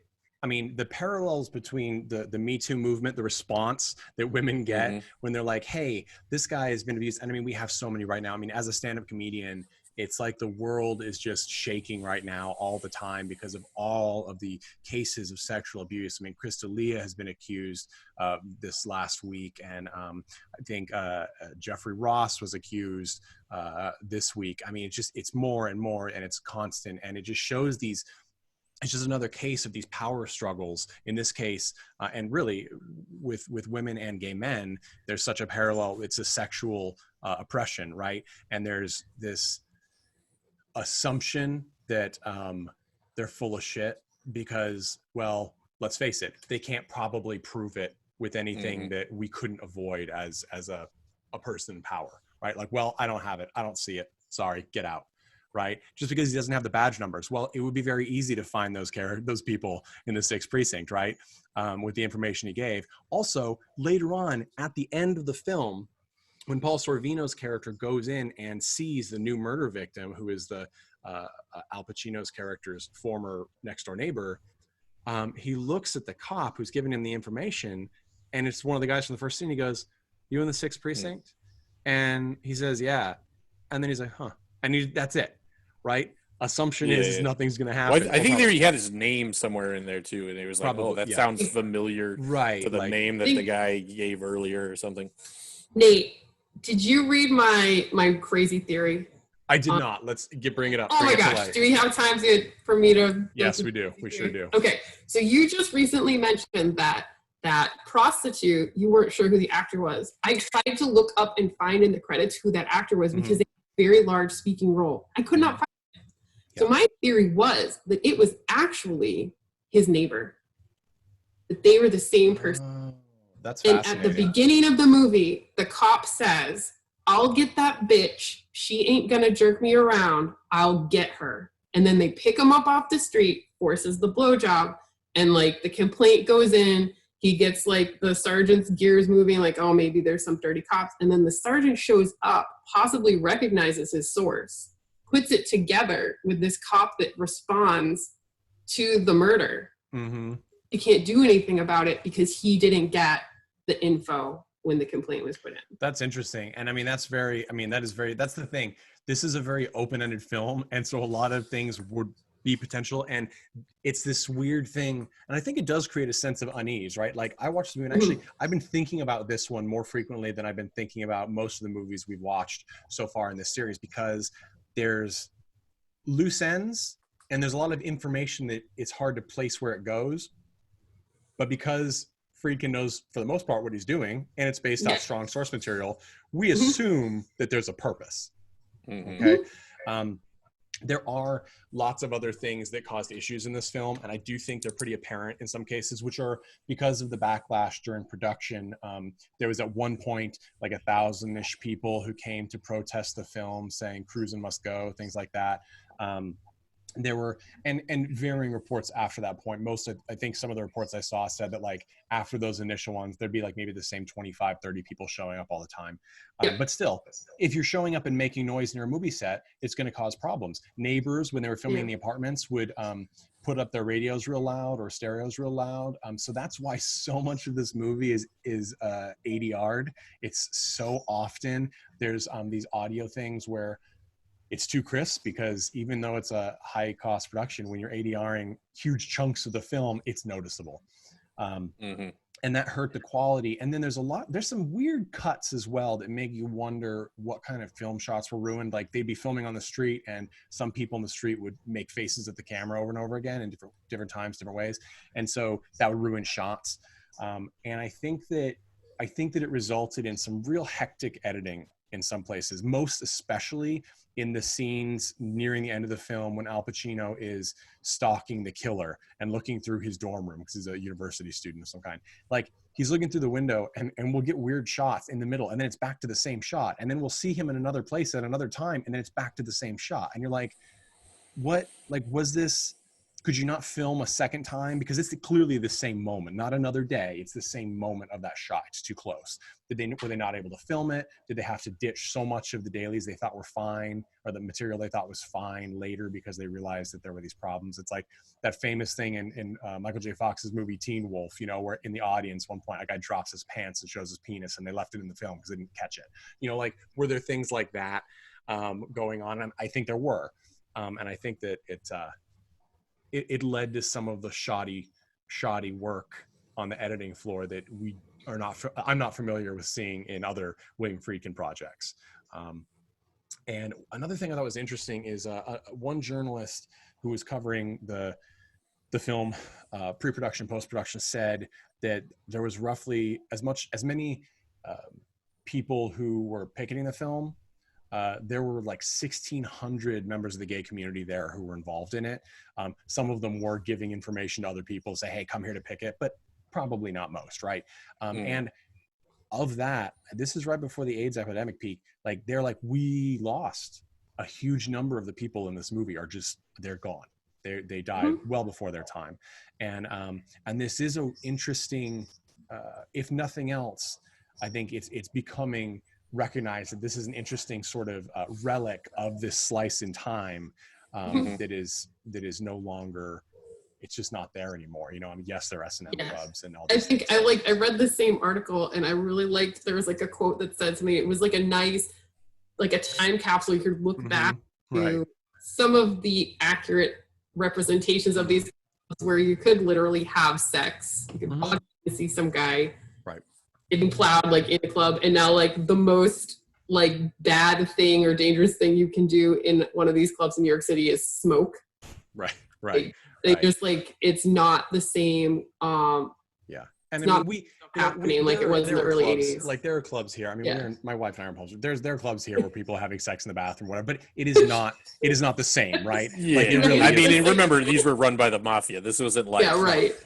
parallels between the Me Too movement, the response that women get when they're like, "Hey, this guy has been abused." And we have so many right now. As a stand-up comedian, it's like the world is just shaking right now all the time because of all of the cases of sexual abuse. Chris D'Elia has been accused this last week, and I think Jeffrey Ross was accused this week. It's more and more, and it's constant, and it just shows these it's just another case of these power struggles. In this case, and really with women and gay men, there's such a parallel. It's a sexual oppression, right? And there's this assumption that they're full of shit because, well, let's face it, they can't probably prove it with anything that we couldn't avoid as a person in power, right? Like, well, I don't have it, I don't see it, sorry, get out, right? Just because he doesn't have the badge numbers. Well, it would be very easy to find those people in the 6th precinct, right? With the information he gave. Also, later on at the end of the film, when Paul Sorvino's character goes in and sees the new murder victim, who is the Al Pacino's character's former next door neighbor, he looks at the cop who's giving him the information, and it's one of the guys from the first scene. He goes, "You in the 6th precinct?" And he says, "Yeah." And then he's like, "Huh." And that's it, right? Assumption is nothing's going to happen. Well, I think he had his name somewhere in there too, and he was like, "Oh, that sounds familiar," right? To the name that the guy gave earlier or something. Nate, did you read my crazy theory? I did not. Let's bring it up. Oh my gosh. Do we have time for me to? Yes, we do. We sure do. Okay. So you just recently mentioned that prostitute, you weren't sure who the actor was. I tried to look up and find in the credits who that actor was because they had a very large speaking role. I could not find it. So my theory was that it was actually his neighbor. That they were the same person. That's fascinating. And at the beginning of the movie, the cop says, "I'll get that bitch. She ain't gonna jerk me around. I'll get her." And then they pick him up off the street, forces the blowjob, and like the complaint goes in. He gets like the sergeant's gears moving, like, oh, maybe there's some dirty cops. And then the sergeant shows up, possibly recognizes his source, puts it together with this cop that responds to the murder. He can't do anything about it because he didn't get the info when the complaint was put in. That's interesting. And I mean, that's the thing. This is a very open-ended film. And so a lot of things would be potential. And it's this weird thing. And I think it does create a sense of unease, right? Like I watched the movie and actually I've been thinking about this one more frequently than I've been thinking about most of the movies we've watched so far in this series, because there's loose ends and there's a lot of information that it's hard to place where it goes. But because Friedkin knows for the most part what he's doing, and it's based off strong source material, we assume that there's a purpose. Okay. There are lots of other things that caused issues in this film, and I do think they're pretty apparent in some cases, which are because of the backlash during production. There was at one point like 1,000-ish people who came to protest the film, saying cruising must go, things like that. There were and varying reports after that point. I think some of the reports I saw said that like after those initial ones, there'd be like maybe the same 25, 30 people showing up all the time. But still, if you're showing up and making noise near a movie set, it's going to cause problems. Neighbors, when they were filming in the apartments, would put up their radios real loud or stereos real loud. So that's why so much of this movie is ADR'd. It's so often there's these audio things where it's too crisp, because even though it's a high cost production, when you're ADRing huge chunks of the film, it's noticeable. And that hurt the quality. And then there's some weird cuts as well that make you wonder what kind of film shots were ruined. Like they'd be filming on the street and some people in the street would make faces at the camera over and over again in different times, different ways. And so that would ruin shots. And I think that it resulted in some real hectic editing in some places, most especially in the scenes nearing the end of the film when Al Pacino is stalking the killer and looking through his dorm room because he's a university student of some kind. Like he's looking through the window and we'll get weird shots in the middle and then it's back to the same shot. And then we'll see him in another place at another time and then it's back to the same shot. And you're like, what, like, was this, could you not film a second time? Because it's clearly the same moment, not another day. It's the same moment of that shot. It's too close. Were they not able to film it? Did they have to ditch so much of the dailies they thought were fine, or the material they thought was fine later because they realized that there were these problems? It's like that famous thing in Michael J. Fox's movie Teen Wolf, you know, where in the audience one point a guy drops his pants and shows his penis and they left it in the film because they didn't catch it. You know, like, were there things like that going on? And I think there were. And I think that it led to some of the shoddy work on the editing floor that I'm not familiar with seeing in other William Friedkin projects. And another thing I thought was interesting is one journalist who was covering the the film, pre-production, post-production, said that there was roughly as many people who were picketing the film. There were like 1,600 members of the gay community there who were involved in it. Some of them were giving information to other people, say, hey, come here to picket, but probably not most, right? And of that, this is right before the AIDS epidemic peak. Like, they're like, we lost a huge number of the people in this movie they're gone. They died well before their time. And this is an interesting, if nothing else, I think it's becoming recognized that this is an interesting sort of relic of this slice in time that is no longer, it's just not there anymore. You know, I mean, yes, there are S&M clubs and all this. I read the same article, and I really liked, there was like a quote that said to me, it was like a nice, like a time capsule. You could look back to some of the accurate representations of these clubs where you could literally have sex. You could walk in and see some guy getting plowed like in a club, and now like the most like bad thing or dangerous thing you can do in one of these clubs in New York City is smoke. They just like, it's not the same. And it's not happening like it was in the early 80s. Like, there are clubs here. I mean, my wife and I are opposed. There are clubs here where people are having sex in the bathroom, whatever. But it is not the same, right? Yeah. Like, it really I mean, remember, these were run by the mafia. This wasn't like,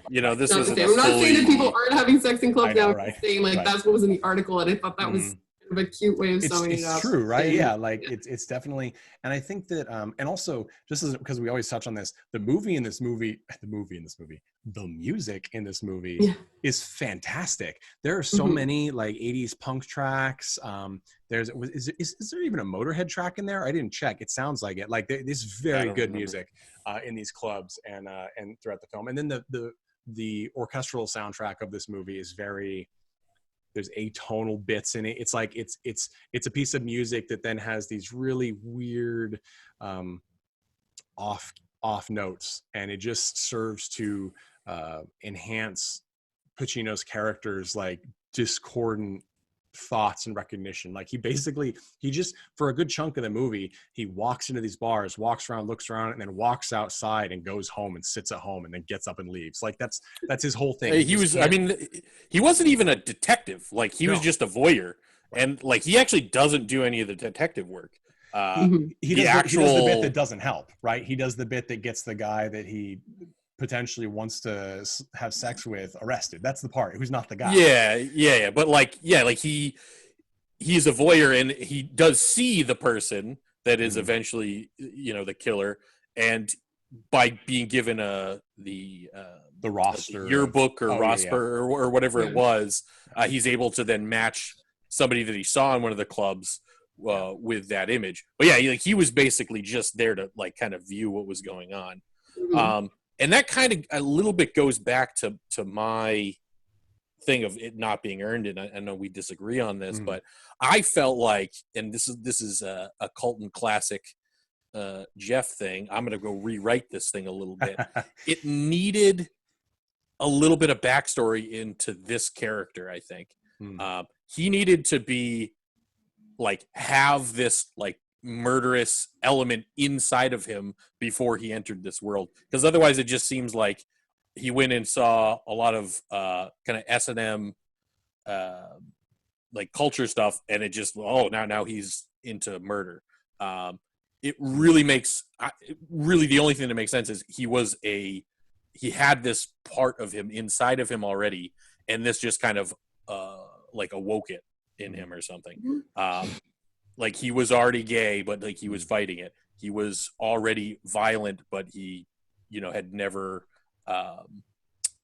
you know, this wasn't. I'm not saying that people aren't having sex in clubs now. I'm saying like that's what was in the article, and I thought that was of a cute way of summing it up. It's true, right? Yeah, like it's definitely, and I think that, and also just as, because we always touch on this, the music in this movie is fantastic. There are so many like 80s punk tracks. Is there even a Motorhead track in there? I didn't check. It sounds like it. Like, there's very good music in these clubs and throughout the film. And then the orchestral soundtrack of this movie is very, there's atonal bits in it. It's like it's a piece of music that then has these really weird off notes, and it just serves to enhance Pacino's character's like discordant thoughts and recognition. Like, he just for a good chunk of the movie, he walks into these bars, walks around, looks around, and then walks outside and goes home and sits at home and then gets up and leaves. Like, that's his whole thing. He wasn't even a detective. Like, he was just a voyeur. And like, he actually doesn't do any of the detective work. He does the bit that doesn't help, right? He does the bit that gets the guy that he potentially wants to have sex with arrested. That's the part. Who's not the guy. Yeah. But like he's a voyeur, and he does see the person that is eventually, you know, the killer. And by being given the roster, yearbook or roster or whatever it was, he's able to then match somebody that he saw in one of the clubs with that image. But yeah, he was basically just there to like kind of view what was going on. And that kind of a little bit goes back to my thing of it not being earned. And I know we disagree on this, but I felt like, and this is a Colton classic Jeff thing. I'm going to go rewrite this thing a little bit. It needed a little bit of backstory into this character, I think. He needed to be like, have this like murderous element inside of him before he entered this world, because otherwise it just seems like he went and saw a lot of kind of S&M like culture stuff, and it just now he's into murder. It really makes the only thing that makes sense is he had this part of him inside of him already, and this just kind of like awoke it in him or something. Like, he was already gay, but like he was fighting it. He was already violent, but he, you know, had never,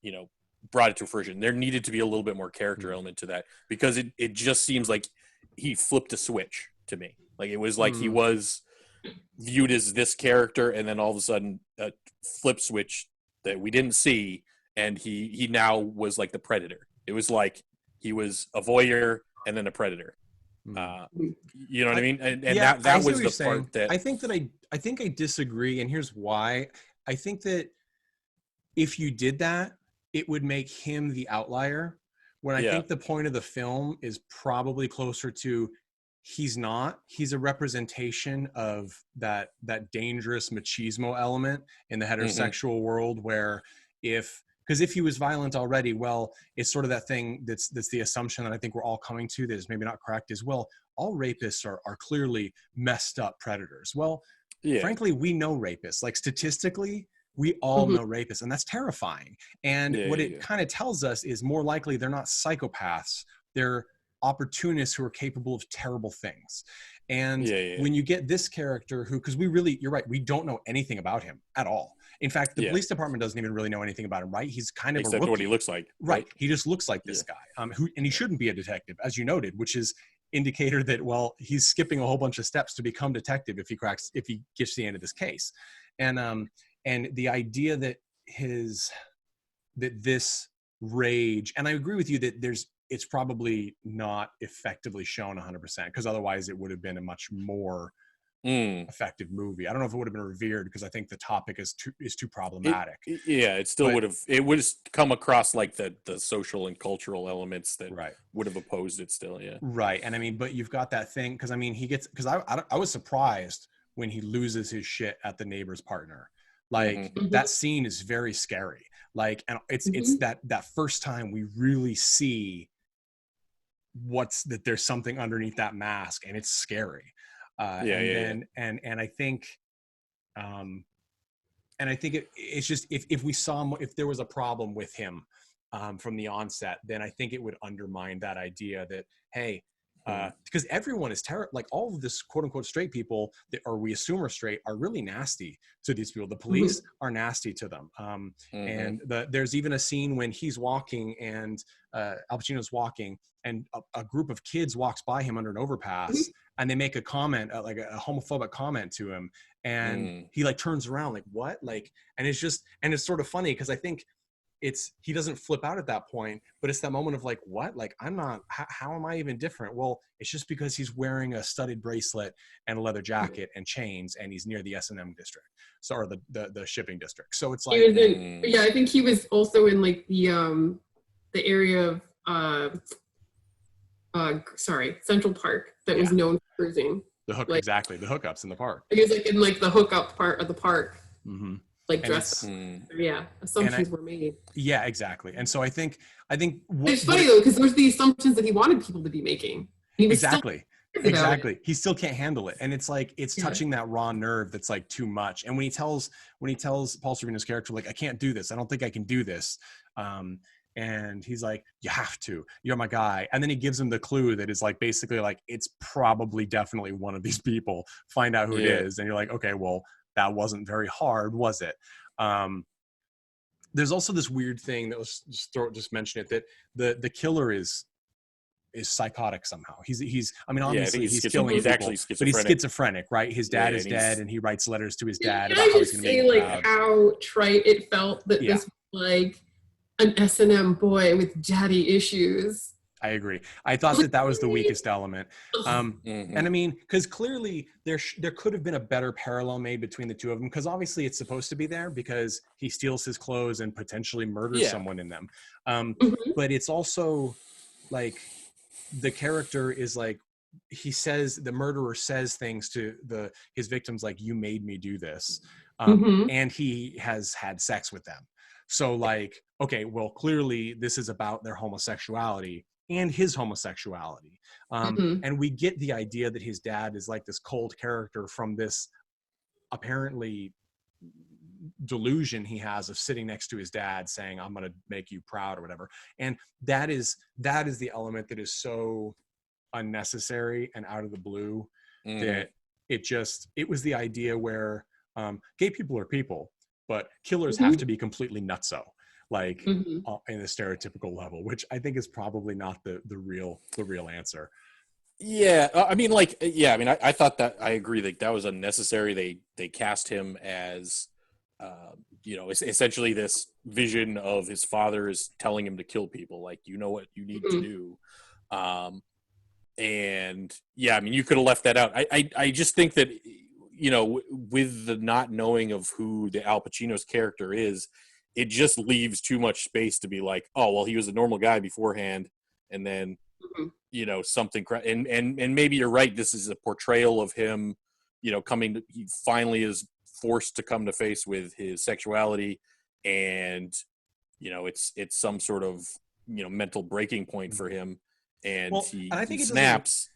you know, brought it to fruition. There needed to be a little bit more character element to that, because it just seems like he flipped a switch to me. Like, it was like he was viewed as this character, and then all of a sudden a flip switch that we didn't see, and he now was like the predator. It was like he was a voyeur and then a predator. You know what I mean? And that was the part that I think I disagree, and here's why. I think that if you did that, it would make him the outlier, when I think the point of the film is probably closer to he's not. He's a representation of that dangerous machismo element in the heterosexual world, where because if he was violent already, well, it's sort of that thing that's the assumption that I think we're all coming to that is maybe not correct, is, well, all rapists are clearly messed up predators. Well, frankly, we know rapists. Like, statistically, we all know rapists, and that's terrifying. And what it kind of tells us is more likely they're not psychopaths. They're opportunists who are capable of terrible things. And when you get this character who, because you're right, we don't know anything about him at all. In fact, the police department doesn't even really know anything about him, right? He's kind of except a rookie. What he looks like. Right. He just looks like this guy, and he shouldn't be a detective, as you noted, which is indicator that, well, he's skipping a whole bunch of steps to become detective if he gets to the end of this case. And the idea that this rage, and I agree with you that it's probably not effectively shown 100%, because otherwise it would have been a much more effective movie. I don't know if it would have been revered, because I think the topic is too problematic. It still would have come across like the social and cultural elements that would have opposed it still. Right. And I mean, but you've got that thing, because I mean, because I was surprised when he loses his shit at the neighbor's partner. Like, that scene is very scary. Like, and it's that first time we really see that there's something underneath that mask, and it's scary. And I think it's just, if there was a problem with him from the onset, then I think it would undermine that idea that, hey, because everyone is like, all of this quote unquote straight people or we assume are straight, are really nasty to these people. The police are nasty to them. And there's even a scene when he's walking and Al Pacino's walking, and a group of kids walks by him under an overpass, and they make a comment, like a homophobic comment to him, and he like turns around like, what? Like, and it's sort of funny, because I think he doesn't flip out at that point, but it's that moment of like, what? Like, I'm not, how am I even different? Well, it's just because he's wearing a studded bracelet and a leather jacket and chains, and he's near the S&M district. So, or the shipping district. So it's like, I think he was also in like the area of, Central Park that was known for cruising. Exactly. The hookups in the park. He was like in like the hookup part of the park. Like, dressed. Assumptions were made. Yeah, exactly. And so I think it's funny though, because there's the assumptions that he wanted people to be making. He was exactly. He still can't handle it, and it's like it's touching that raw nerve that's like too much. And when he tells Paul Sorvino's character, like, I can't do this, I don't think I can do this, and he's like, you have to, you're my guy. And then he gives him the clue that is like, basically like, it's probably definitely one of these people, find out who it is. And you're like, okay, well, that wasn't very hard, was it? There's also this weird thing that was just mention it, that the killer is psychotic somehow. He's I mean, obviously he's killing people, actually schizophrenic. But he's schizophrenic, right? His dad is dead, and he writes letters to his dad Can about I how he's just going to say, make like, how trite it felt that this was like an S&M boy with daddy issues. I agree. I thought that was the weakest element. And I mean, because clearly there could have been a better parallel made between the two of them, because obviously it's supposed to be there because he steals his clothes and potentially murders someone in them. But it's also like, the character is like, the murderer says things to his victims like, you made me do this. And he has had sex with them. So like, okay, well, clearly this is about their homosexuality and his homosexuality. And we get the idea that his dad is like this cold character from this apparently delusion he has of sitting next to his dad saying, I'm going to make you proud or whatever. And that is the element that is so unnecessary and out of the blue that it was the idea where gay people are people, but killers have to be completely nutso, like in a stereotypical level, which I think is probably not the real answer. Yeah, I mean, like, I thought that, I agree that was unnecessary. They cast him as, essentially this vision of his father is telling him to kill people, like, you know what you need to do. And yeah, I mean, you could have left that out. I just think that, with the not knowing of who the Al Pacino's character is, it just leaves too much space to be like, oh, well, he was a normal guy beforehand, and then, something, and maybe you're right. This is a portrayal of him, he finally is forced to come to face with his sexuality, and it's some sort of mental breaking point for him, and he snaps.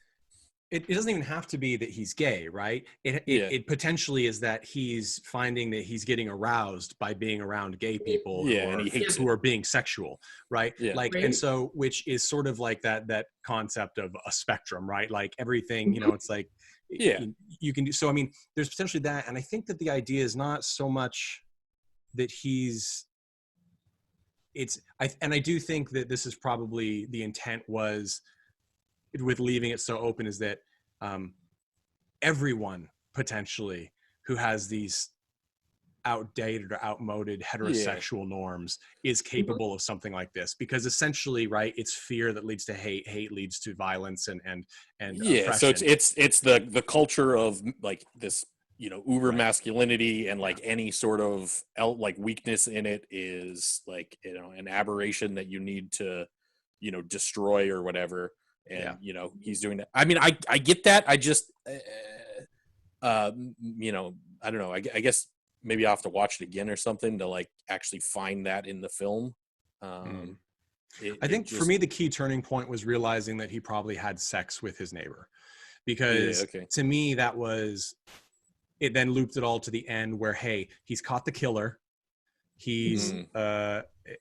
It doesn't even have to be that he's gay, right? It potentially is that he's finding that he's getting aroused by being around gay people and he hates who are being sexual, right? Yeah. And so, which is sort of like that concept of a spectrum, right? Like everything, it's like, you can do. So, I mean, there's potentially that. And I think that the idea is not so much that I do think that this is probably the intent was, with leaving it so open, is that everyone potentially who has these outdated or outmoded heterosexual norms is capable of something like this, because essentially, right, it's fear that leads to hate leads to violence and oppression. So it's the culture of like this uber masculinity, and like any sort of weakness in it is like an aberration that you need to destroy or whatever. And he's doing that. I mean, I get that. I just I don't know. I guess maybe I'll have to watch it again or something to like actually find that in the film. I think for me the key turning point was realizing that he probably had sex with his neighbor, because to me that was it. Then looped it all to the end where, hey, he's caught the killer. He's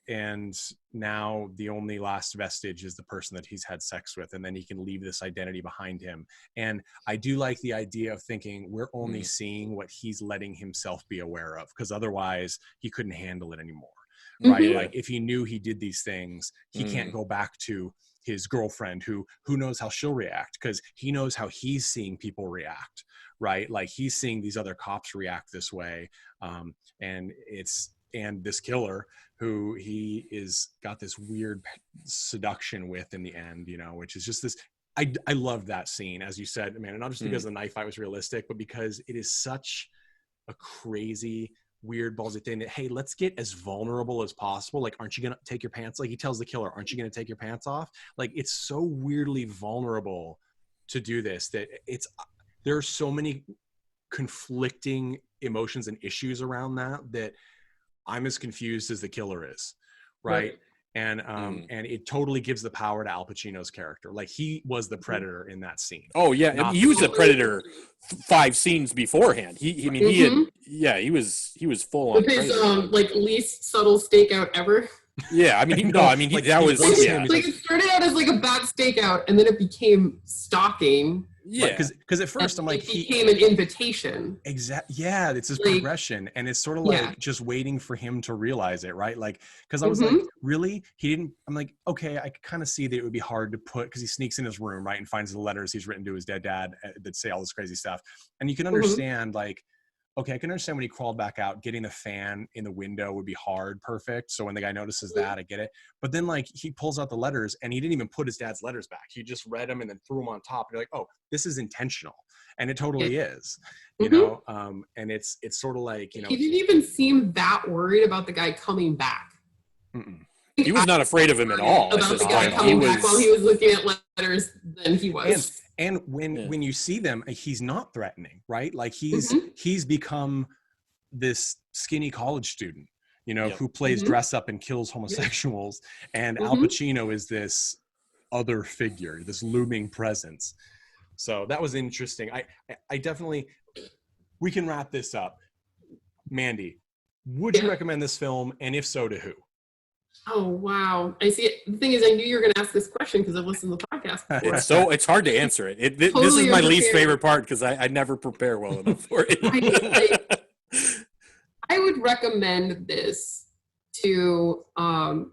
and now the only last vestige is the person that he's had sex with, and then he can leave this identity behind him. And I do like the idea of thinking we're only seeing what he's letting himself be aware of, because otherwise he couldn't handle it anymore, right? Like if he knew he did these things, he can't go back to his girlfriend who knows how she'll react, because he knows how he's seeing people react, right? Like he's seeing these other cops react this way, and this killer who he is got this weird seduction with in the end, which is just this. I loved that scene, as you said, man, and not just because the knife fight was realistic, but because it is such a crazy, weird, ballsy thing that, hey, let's get as vulnerable as possible. Like, aren't you gonna take your pants? Like he tells the killer, aren't you gonna take your pants off? Like, it's so weirdly vulnerable to do this that there are so many conflicting emotions and issues around that I'm as confused as the killer is, right? And it totally gives the power to Al Pacino's character. Like he was the predator in that scene. Oh yeah, he was the predator 5 scenes beforehand. He was full on. With his like least subtle stakeout ever. Yeah, I mean, that was like it started out as like a bad stakeout, and then it became stalking. Yeah, because at first I'm like, it became an invitation. Exactly. Yeah, it's his progression, and it's sort of like just waiting for him to realize it, right? Like, because I was like, really? He didn't. I'm like, okay, I could kind of see that it would be hard to put, because he sneaks in his room, right, and finds the letters he's written to his dead dad that say all this crazy stuff, and you can understand like. Okay, I can understand when he crawled back out, getting the fan in the window would be hard, perfect. So when the guy notices that, I get it. But then like he pulls out the letters and he didn't even put his dad's letters back. He just read them and then threw them on top. And you're like, oh, this is intentional. And it totally is, you know? And it's sort of like, He didn't even seem that worried about the guy coming back. He was not afraid of him at all. About the guy coming back while he was looking at letters than he was. And when you see them, he's not threatening, right? Like he's become this skinny college student, who plays dress up and kills homosexuals. And Al Pacino is this other figure, this looming presence. So that was interesting. I definitely, we can wrap this up. Mandy, would you recommend this film? And if so, to who? Oh, wow. I see. The thing is, I knew you were going to ask this question because I've listened to the podcast before. It's hard to answer it. This is my least favorite part because I never prepare well enough for it. I would recommend this to, I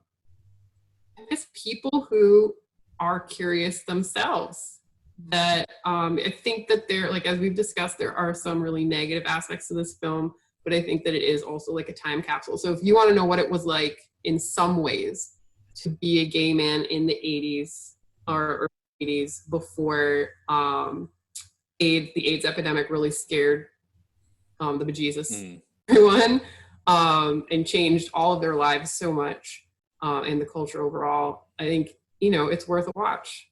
guess, people who are curious themselves. That I think that there, like, as we've discussed, there are some really negative aspects to this film, but I think that it is also like a time capsule. So if you want to know what it was like in some ways to be a gay man in the 80s or 80s before the AIDS epidemic really scared the bejesus everyone and changed all of their lives so much and the culture overall, I think, it's worth a watch.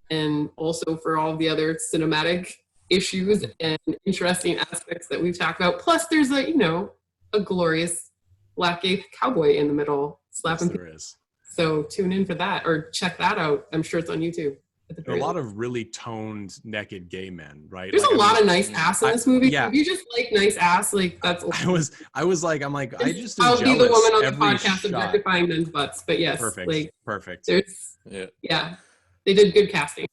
and also for all the other cinematic issues and interesting aspects that we've talked about. Plus, there's a glorious black gay cowboy in the middle slapping Yes, there people. is. So tune in for that or check that out. I'm sure it's on YouTube. There are a lot of really toned naked gay men, right? There's like, a lot of nice ass in this movie. Yeah. If you just like nice ass, like that's. I was like, I'm like, I just am I'll be the jealous woman on the every podcast shot. objectifying men's butts, but yes, Perfect. There's, Yeah. yeah, they did good casting.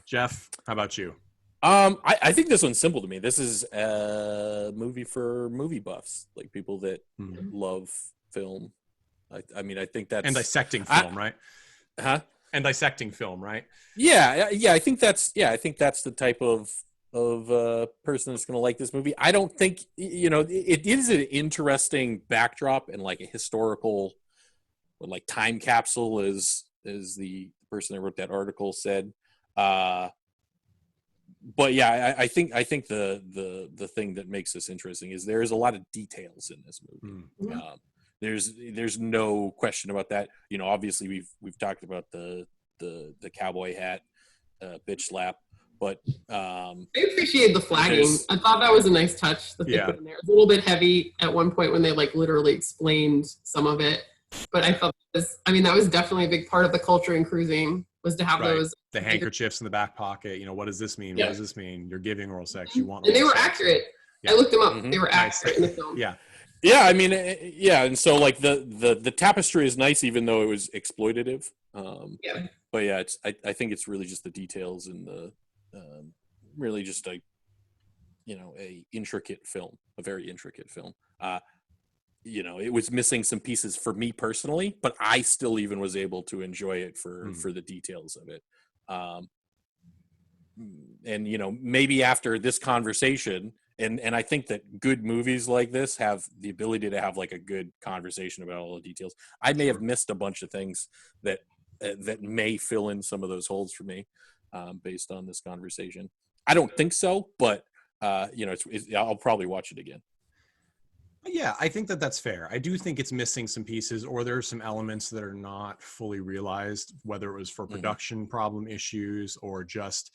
Jeff, how about you? I think this one's simple to me. This is a movie for movie buffs, like people that love film. I mean, I think that's and dissecting film, right? Huh? And dissecting film, right? Yeah. I think that's the type of person that's going to like this movie. I don't think it is an interesting backdrop and like a historical, or like time capsule, as the person that wrote that article said. But yeah, I think the thing that makes this interesting is there is a lot of details in this movie. There's no question about that. Obviously we've talked about the cowboy hat, bitch slap, but I appreciate the flagging. I thought that was a nice touch that they put in there. It was a little bit heavy at one point when they like literally explained some of it, but I thought that was definitely a big part of the culture in cruising, was to have those the handkerchiefs in the back pocket. What does this mean? Yeah. What does this mean? You're giving oral sex. You want? And they oral were sex. accurate. Yeah. I looked them up. They were accurate in the film. Yeah. Yeah, I mean, yeah, and so like the tapestry is nice, even though it was exploitative. But yeah, I think it's really just the details and the really just a intricate film, a very intricate film. It was missing some pieces for me personally, but I still even was able to enjoy it for the details of it. And maybe after this conversation. And I think that good movies like this have the ability to have like a good conversation about all the details. I may have missed a bunch of things that may fill in some of those holes for me based on this conversation. I don't think so, but I'll probably watch it again. Yeah, I think that's fair. I do think it's missing some pieces, or there are some elements that are not fully realized, whether it was for production problem issues or just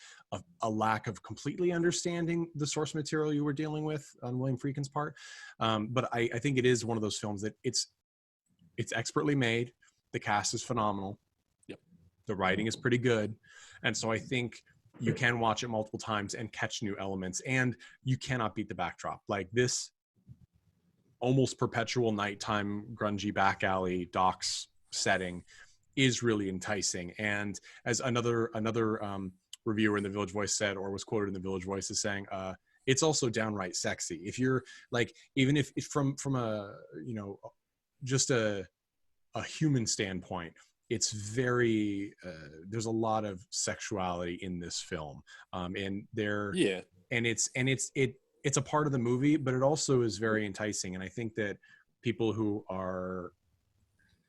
a lack of completely understanding the source material you were dealing with on William Friedkin's part. But I think it is one of those films that it's expertly made. The cast is phenomenal. Yep. The writing is pretty good. And so I think you can watch it multiple times and catch new elements, and you cannot beat the backdrop. Like this almost perpetual nighttime grungy back alley docks setting is really enticing. And as another reviewer in the Village Voice said, or was quoted in the Village Voice as saying, it's also downright sexy. If you're like, even if from a just a human standpoint, it's very there's a lot of sexuality in this film, and it's a part of the movie, but it also is very enticing. And I think that people who are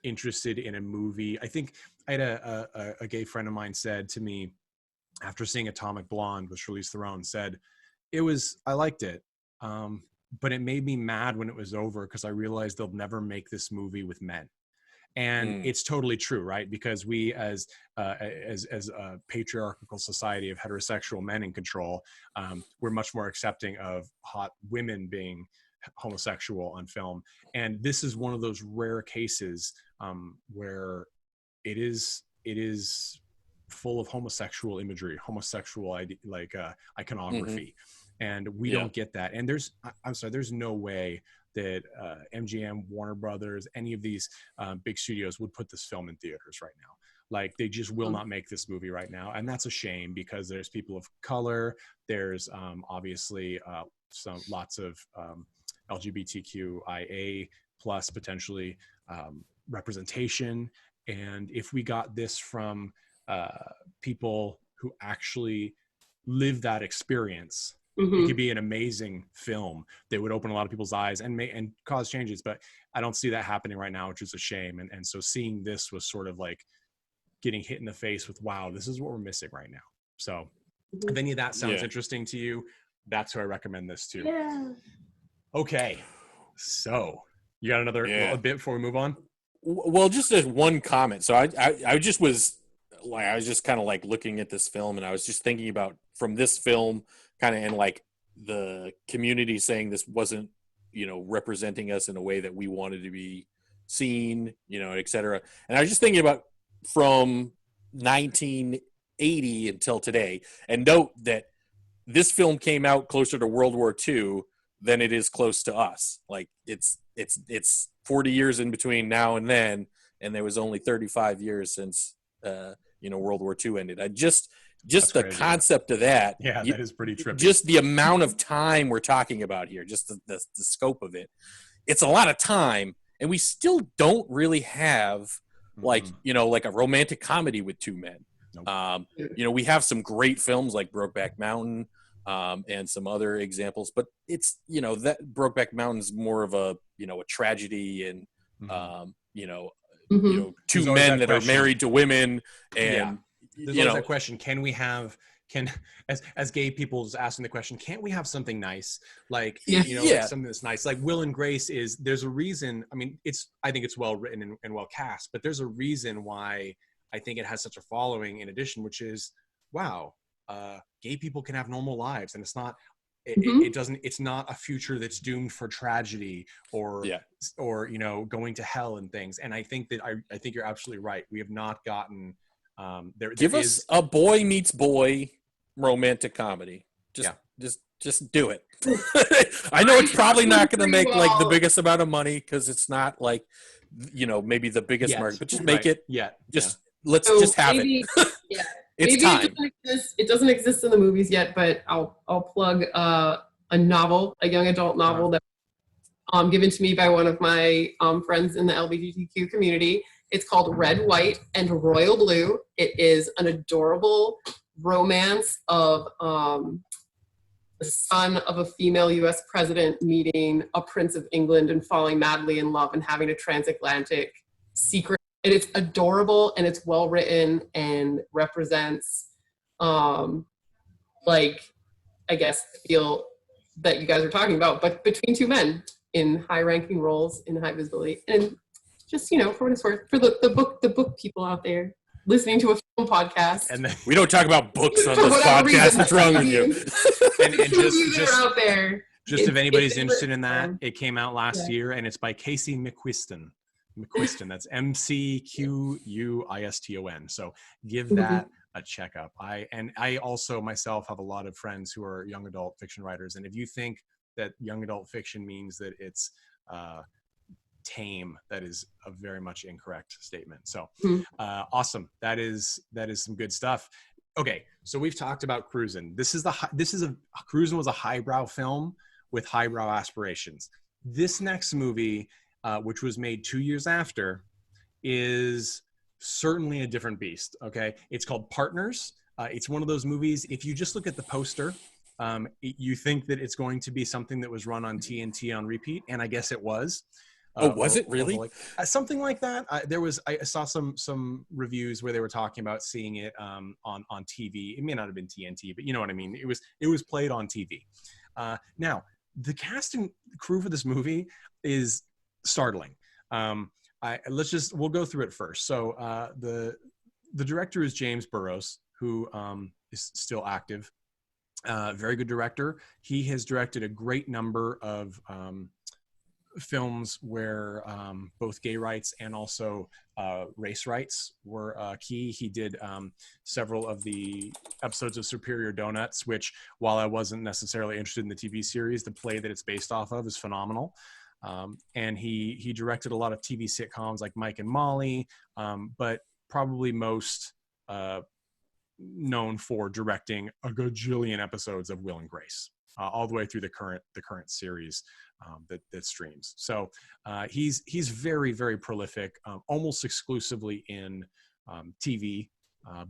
interested in a movie, I think I had a gay friend of mine said to me after seeing Atomic Blonde with Charlize Theron, said, I liked it, but it made me mad when it was over because I realized they'll never make this movie with men. And it's totally true, right? Because we, as a patriarchal society of heterosexual men in control, we're much more accepting of hot women being homosexual on film. And this is one of those rare cases where it is full of homosexual imagery, homosexual iconography, and we don't get that. And there's no way that MGM, Warner Brothers, any of these big studios would put this film in theaters right now. Like, they just will not make this movie right now. And that's a shame, because there's people of color. There's obviously lots of LGBTQIA plus potentially representation. And if we got this from people who actually live that experience, it could be an amazing film that would open a lot of people's eyes and cause changes. But I don't see that happening right now, which is a shame. And so seeing this was sort of like getting hit in the face with, wow, this is what we're missing right now. So if any of that sounds interesting to you, that's who I recommend this to. Yeah. Okay. So you got another little bit before we move on? Well, just as one comment. So I just was like I was just kind of like looking at this film, and I was just thinking about from this film, kind of, and like the community saying this wasn't, representing us in a way that we wanted to be seen, et cetera. And I was just thinking about from 1980 until today, and note that this film came out closer to World War II than it is close to us. Like it's 40 years in between now and then, and there was only 35 years since World War II ended. Just That's the crazy. Concept of that. Yeah, that is pretty trippy. Just the amount of time we're talking about here, just the scope of it. It's a lot of time, and we still don't really have like a romantic comedy with two men. Nope. We have some great films like Brokeback Mountain and some other examples, but it's that Brokeback Mountain is more of a a tragedy, and two men that are married to women, and there's always that question: can we have as gay people is asking the question, can't we have something nice, like like something that's nice, like Will and Grace is? There's a reason. I mean, I think it's well written and well cast, but there's a reason why I think it has such a following. In addition, which is, wow, gay people can have normal lives, and it's not. It doesn't. It's not a future that's doomed for tragedy or going to hell and things. And I think that I think you're absolutely right. We have not gotten. Give us a boy meets boy romantic comedy. Just do it. I know it's probably not going to make like the biggest amount of money because it's not like maybe the biggest market, but just make it. Let's just have it. It's maybe time. It doesn't exist in the movies yet, but I'll plug a novel, a young adult novel that given to me by one of my friends in the LGBTQ community. It's called Red, White, and Royal Blue. It is an adorable romance of the son of a female U.S. president meeting a prince of England and falling madly in love and having a transatlantic secret. And it's adorable, and it's well written and represents, I guess, the feel that you guys are talking about, but between two men in high-ranking roles, in high visibility, and just for what it's worth, for the book people out there listening to a film podcast. And then, we don't talk about books on this podcast. What's wrong with you? and just out there. Just if anybody's interested in that, it came out last year, and it's by Casey McQuiston. That's McQuiston. So give that a check up. I also myself have a lot of friends who are young adult fiction writers, and if you think that young adult fiction means that it's tame, that is a very much incorrect statement. So awesome. That is some good stuff. Okay, so we've talked about Cruisin'. Cruisin' was a highbrow film with highbrow aspirations. This next movie, which was made 2 years after, is certainly a different beast. Okay, it's called Partners. It's one of those movies, if you just look at the poster, you think that it's going to be something that was run on TNT on repeat, and I guess it was. Was it really? Something like that. I saw some reviews where they were talking about seeing it on TV. It may not have been TNT, but you know what I mean. It was played on TV. Now, the cast and crew for this movie is startling. We'll go through it first. So the director is James Burrows, who is still active. Very good director. He has directed a great number of films where both gay rights and also race rights were key. He did several of the episodes of Superior Donuts, which, while I wasn't necessarily interested in the TV series, the play that it's based off of is phenomenal. And he directed a lot of TV sitcoms like Mike and Molly, but probably most known for directing a gajillion episodes of Will and Grace, all the way through the current series that streams. So he's very, very prolific, almost exclusively in TV,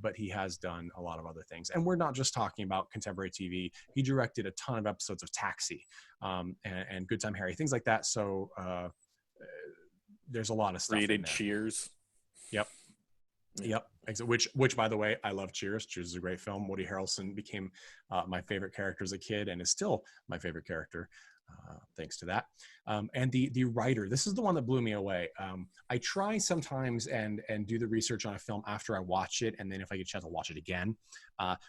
but he has done a lot of other things. And we're not just talking about contemporary TV. He directed a ton of episodes of Taxi and Good Time Harry, things like that. So there's a lot of stuff. Created Cheers. Yep. Which, by the way, I love Cheers. Cheers is a great film. Woody Harrelson became my favorite character as a kid and is still my favorite character. thanks to that. And the writer, this is the one that blew me away. I try sometimes and do the research on a film after I watch it, and then if I get a chance, I'll watch it again.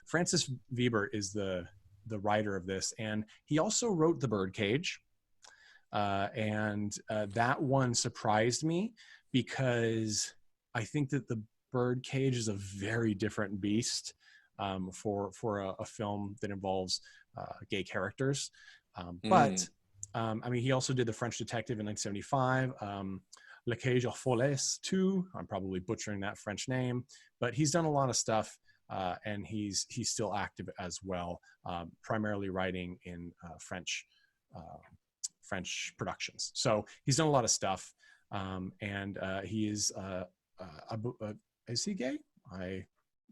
Francis Veber is the writer of this, and he also wrote The Birdcage. And that one surprised me because I think that The Birdcage is a very different beast for a film that involves gay characters. But I mean, he also did The French Detective in 1975, Le Cage aux Folles 2. I'm probably butchering that French name, but he's done a lot of stuff, and he's still active as well, primarily writing in French productions. So he's done a lot of stuff, and he is he gay? I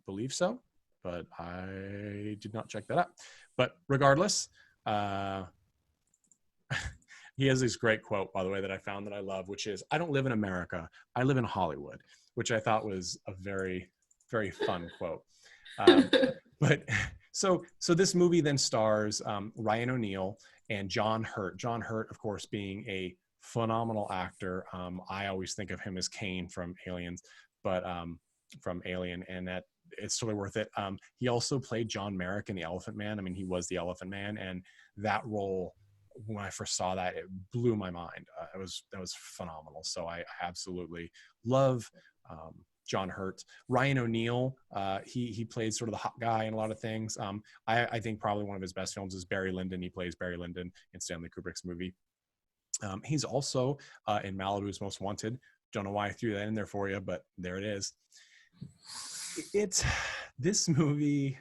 believe so, but I did not check that up. But regardless, he has this great quote, by the way, that I found that I love, which is, "I don't live in America, I live in Hollywood," which I thought was a very, very fun quote. But so this movie then stars Ryan O'Neal and John Hurt. John Hurt, of course, being a phenomenal actor. I always think of him as Kane from Aliens, but from Alien, and that it's totally worth it. He also played John Merrick in The Elephant Man. I mean, he was the Elephant Man, and that role, when I first saw that, it blew my mind. That was phenomenal. So I absolutely love John Hurt. Ryan O'Neal, he played sort of the hot guy in a lot of things. I think probably one of his best films is Barry Lyndon. He plays Barry Lyndon in Stanley Kubrick's movie. He's also in Malibu's Most Wanted. Don't know why I threw that in there for you, but there it is. This movie,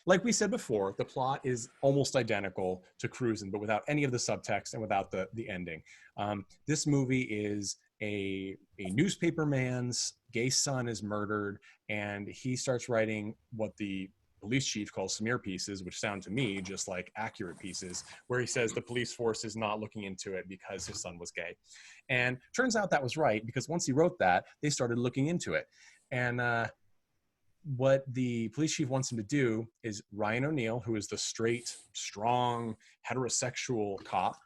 like we said before, the plot is almost identical to Cruisin', but without any of the subtext and without the ending. This movie is a newspaper man's gay son is murdered, and he starts writing what the police chief calls smear pieces, which sound to me just like accurate pieces, where he says the police force is not looking into it because his son was gay. And turns out that was right, because once he wrote that, they started looking into it. And what the police chief wants him to do is Ryan O'Neal, who is the straight, strong, heterosexual cop,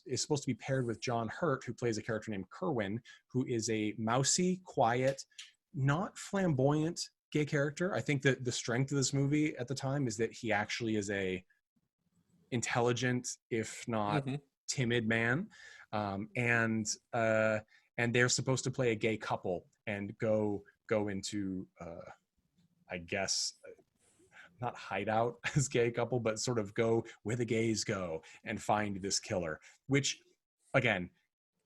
is supposed to be paired with John Hurt, who plays a character named Kerwin, who is a mousy, quiet, not flamboyant gay character. I think that the strength of this movie at the time is that he actually is a intelligent, if not timid man. And they're supposed to play a gay couple and go into, I guess, not hideout as gay couple, but sort of go where the gays go and find this killer, which, again,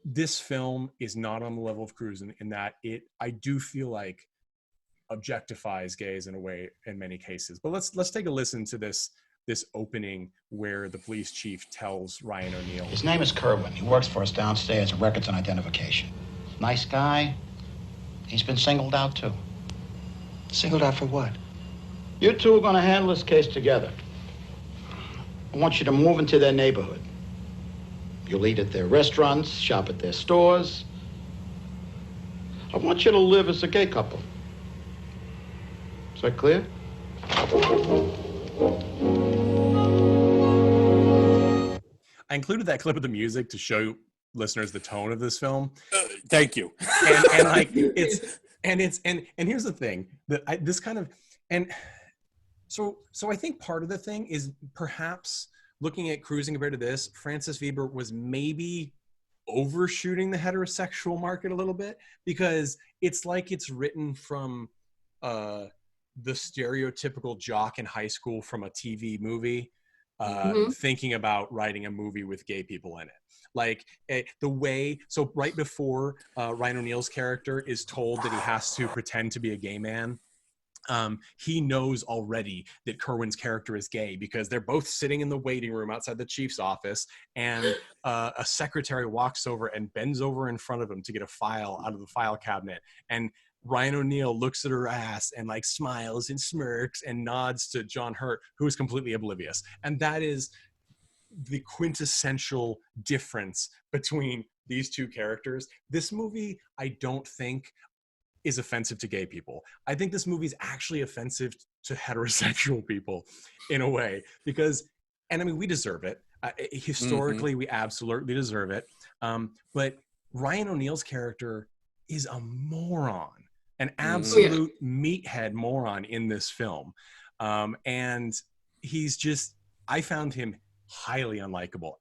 this film is not on the level of Cruisin' in that I do feel like objectifies gays in a way in many cases. But let's take a listen to this opening where the police chief tells Ryan O'Neal. His name is Kerwin. He works for us downstairs at Records and Identification. Nice guy. He's been singled out, too. Singled out for what? You two are going to handle this case together. I want you to move into their neighborhood. You'll eat at their restaurants, shop at their stores. I want you to live as a gay couple. Is that clear? I included that clip of the music to show listeners the tone of this film. Thank you. And like and here's the thing that so I think part of the thing is perhaps looking at Cruising compared to this, Francis Veber was maybe overshooting the heterosexual market a little bit, because it's like it's written from the stereotypical jock in high school from a TV movie, thinking about writing a movie with gay people in it. Like the way, so right before Ryan O'Neal's character is told that he has to pretend to be a gay man, he knows already that Kerwin's character is gay, because they're both sitting in the waiting room outside the chief's office, and a secretary walks over and bends over in front of him to get a file out of the file cabinet, and Ryan O'Neal looks at her ass and like smiles and smirks and nods to John Hurt, who is completely oblivious. And that is the quintessential difference between these two characters. This movie, I don't think, is offensive to gay people. I think this movie is actually offensive to heterosexual people in a way, because, and I mean, we deserve it. Historically, we absolutely deserve it. But Ryan O'Neal's character is a moron, an absolute meathead moron in this film. And he's just, I found him highly unlikable.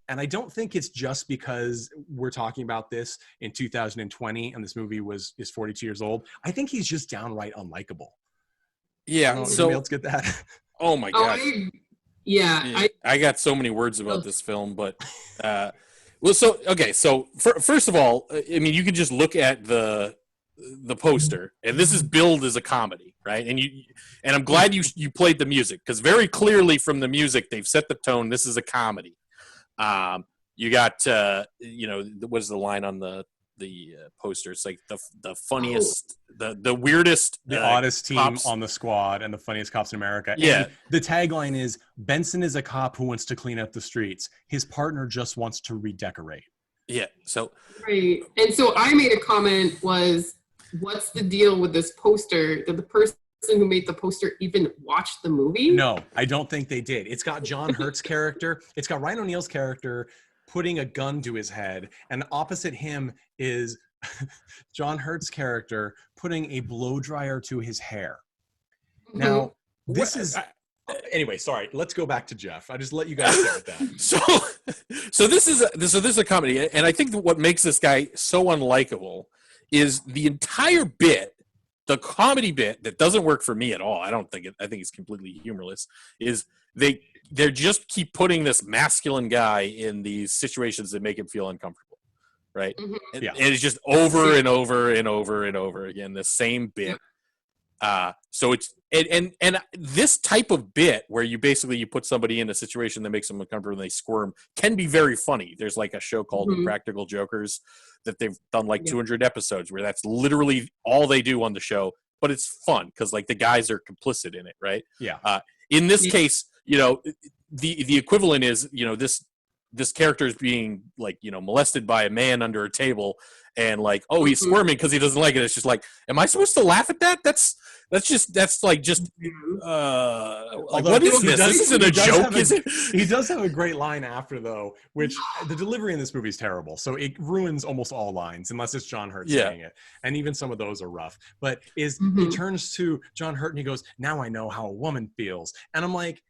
And I don't think it's just because we're talking about this in 2020 and this movie is 42 years old. I think he's just downright unlikable. Yeah. So else get that? Oh my God. I got so many words about this film, but so first of all, I mean, you could just look at the poster, and this is billed as a comedy, right? And I'm glad you played the music, because very clearly from the music they've set the tone. This is a comedy. You got what is the line on the poster? It's like the funniest, the weirdest, the oddest team cops on the squad, and the funniest cops in America. Yeah. And the tagline is, Benson is a cop who wants to clean up the streets. His partner just wants to redecorate. Yeah. So right. And so I made a comment was, what's the deal with this poster? Did the person who made the poster even watch the movie? No, I don't think they did. It's got John Hurt's character. It's got Ryan O'Neal's character putting a gun to his head, and opposite him is John Hurt's character putting a blow dryer to his hair. Now, this is anyway. Sorry, let's go back to Jeff. I just let you guys start with that. So this is a comedy, and I think that what makes this guy so unlikable is the entire bit. The comedy bit that doesn't work for me at all, I think it's completely humorless, is they just keep putting this masculine guy in these situations that make him feel uncomfortable, right? And it's just over and over and over and over again, the same bit. So it's and this type of bit where you put somebody in a situation that makes them uncomfortable and they squirm can be very funny. There's like a show called Practical Jokers that they've done like 200 episodes where that's literally all they do on the show, but it's fun because like the guys are complicit in it, right? Yeah. In this case, the equivalent is, this character is being like, molested by a man under a table, and like, oh, he's squirming because he doesn't like it. It's just like, am I supposed to laugh at that? That's what is this? This isn't a joke, is it? He does have a great line after, though, which the delivery in this movie is terrible. So it ruins almost all lines, unless it's John Hurt saying it. And even some of those are rough. But he turns to John Hurt and he goes, "Now I know how a woman feels." And I'm like,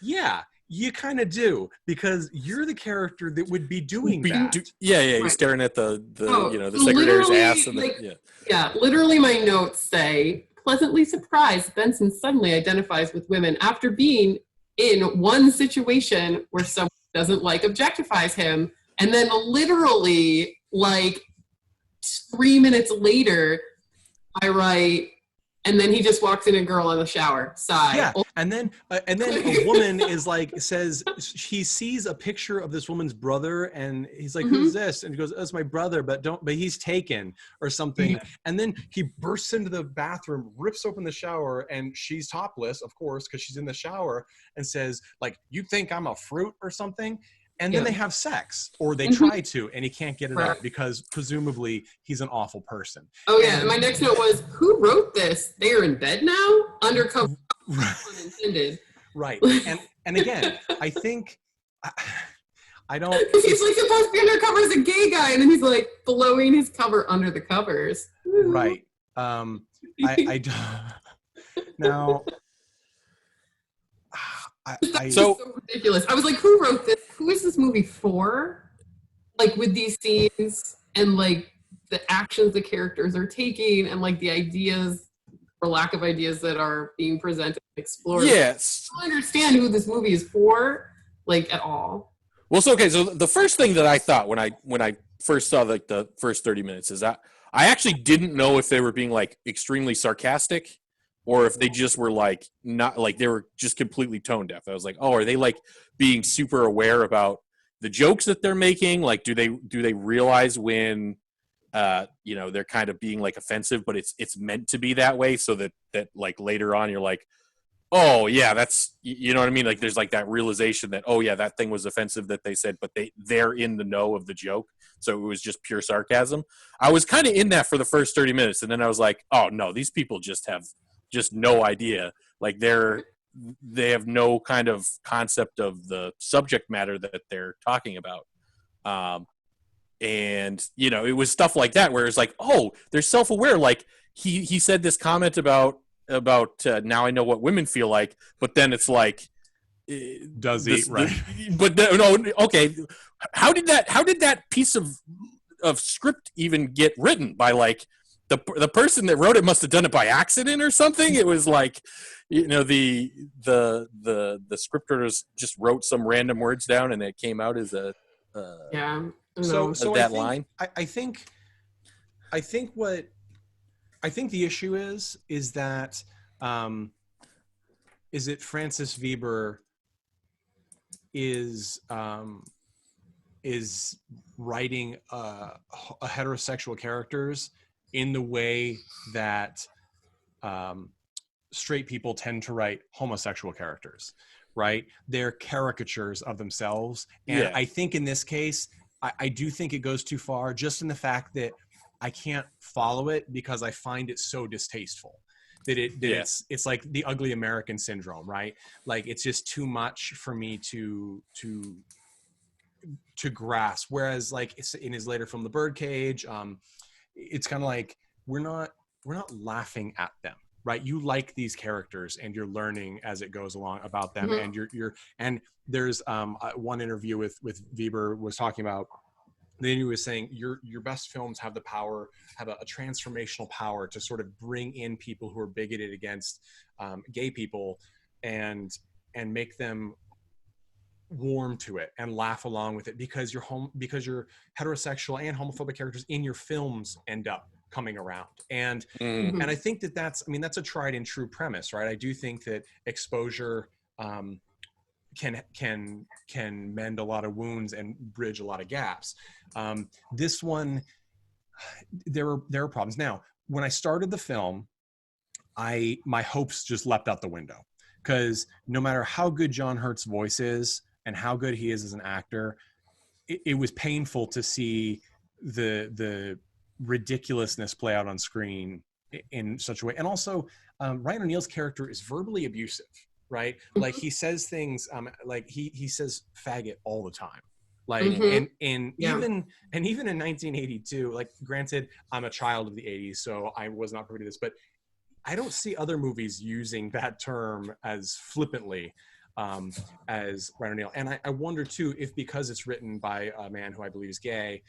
yeah. You kind of do, because you're the character that would be doing that. He's staring at the secretary's ass. And literally my notes say, pleasantly surprised, Benson suddenly identifies with women after being in one situation where someone doesn't objectifies him. And then literally 3 minutes later, I write, and then he just walks in a girl in the shower. Sigh. Yeah, and then a woman says he sees a picture of this woman's brother, and he's like, "Who's this?" And he goes, "That's my brother, but he's taken or something." Yeah. And then he bursts into the bathroom, rips open the shower, and she's topless, of course, because she's in the shower, and says, "You think I'm a fruit or something?" And then they have sex, or they try to, and he can't get it out because presumably he's an awful person. Oh yeah, and my next note was, who wrote this? They are in bed now? Undercover, unintended. Right, and again, I think, I don't... He's supposed to be undercover as a gay guy, and then he's blowing his cover under the covers. Right. I now... So ridiculous. I was like, who wrote this? Who is this movie for? With these scenes and the actions the characters are taking and the ideas or lack of ideas that are being presented and explored. Yes. I don't understand who this movie is for, at all. Well, so the first thing that I thought when I first saw the first 30 minutes is that I actually didn't know if they were being extremely sarcastic, or if they just were not they were just completely tone deaf. I was like, oh, are they being super aware about the jokes that they're making? Do they realize when they're kind of being offensive, but it's meant to be that way, so that later on you're like, oh yeah, that's, you know what I mean? There's that realization that, oh yeah, that thing was offensive that they said, but they're in the know of the joke, so it was just pure sarcasm. I was kind of in that for the first 30 minutes, and then I was like, oh no, these people just have no idea. They're they have no kind of concept of the subject matter that they're talking about. And you know, it was stuff like that where it's like, oh, they're self-aware. Like he said this comment about now I know what women feel like, but then it's like, does he right? But no, okay. How did that piece of script even get written? By like the person that wrote it must have done it by accident or something. It was like, you know, the script writers just wrote some random words down and it came out as a so that line. I think the issue is that is it Francis Veber is writing a heterosexual characters in the way that straight people tend to write homosexual characters, right? They're caricatures of themselves. And I think in this case, I do think it goes too far, just in the fact that I can't follow it because I find it so distasteful. It's like the ugly American syndrome, right? Like it's just too much for me to grasp. Whereas like it's in his later film, The Birdcage, it's kind of like we're not laughing at them, right? You like these characters and you're learning as it goes along about them, and and there's one interview with Weber was talking about. Then he was saying your best films have the power, have a transformational power to sort of bring in people who are bigoted against gay people and make them warm to it and laugh along with it because your heterosexual and homophobic characters in your films end up coming around. And and I think that's a tried and true premise, right? I do think that exposure can mend a lot of wounds and bridge a lot of gaps. This one, there are problems. Now, when I started the film, my hopes just leapt out the window because no matter how good John Hurt's voice is and how good he is as an actor, it was painful to see the ridiculousness play out on screen in such a way. And also, Ryan O'Neal's character is verbally abusive. Right, like he says things, like he says "faggot" all the time, like and even in 1982. Like, granted, I'm a child of the '80s, so I was not privy to this, but I don't see other movies using that term as flippantly as Ryan O'Neal. And I wonder too if because it's written by a man who I believe is gay,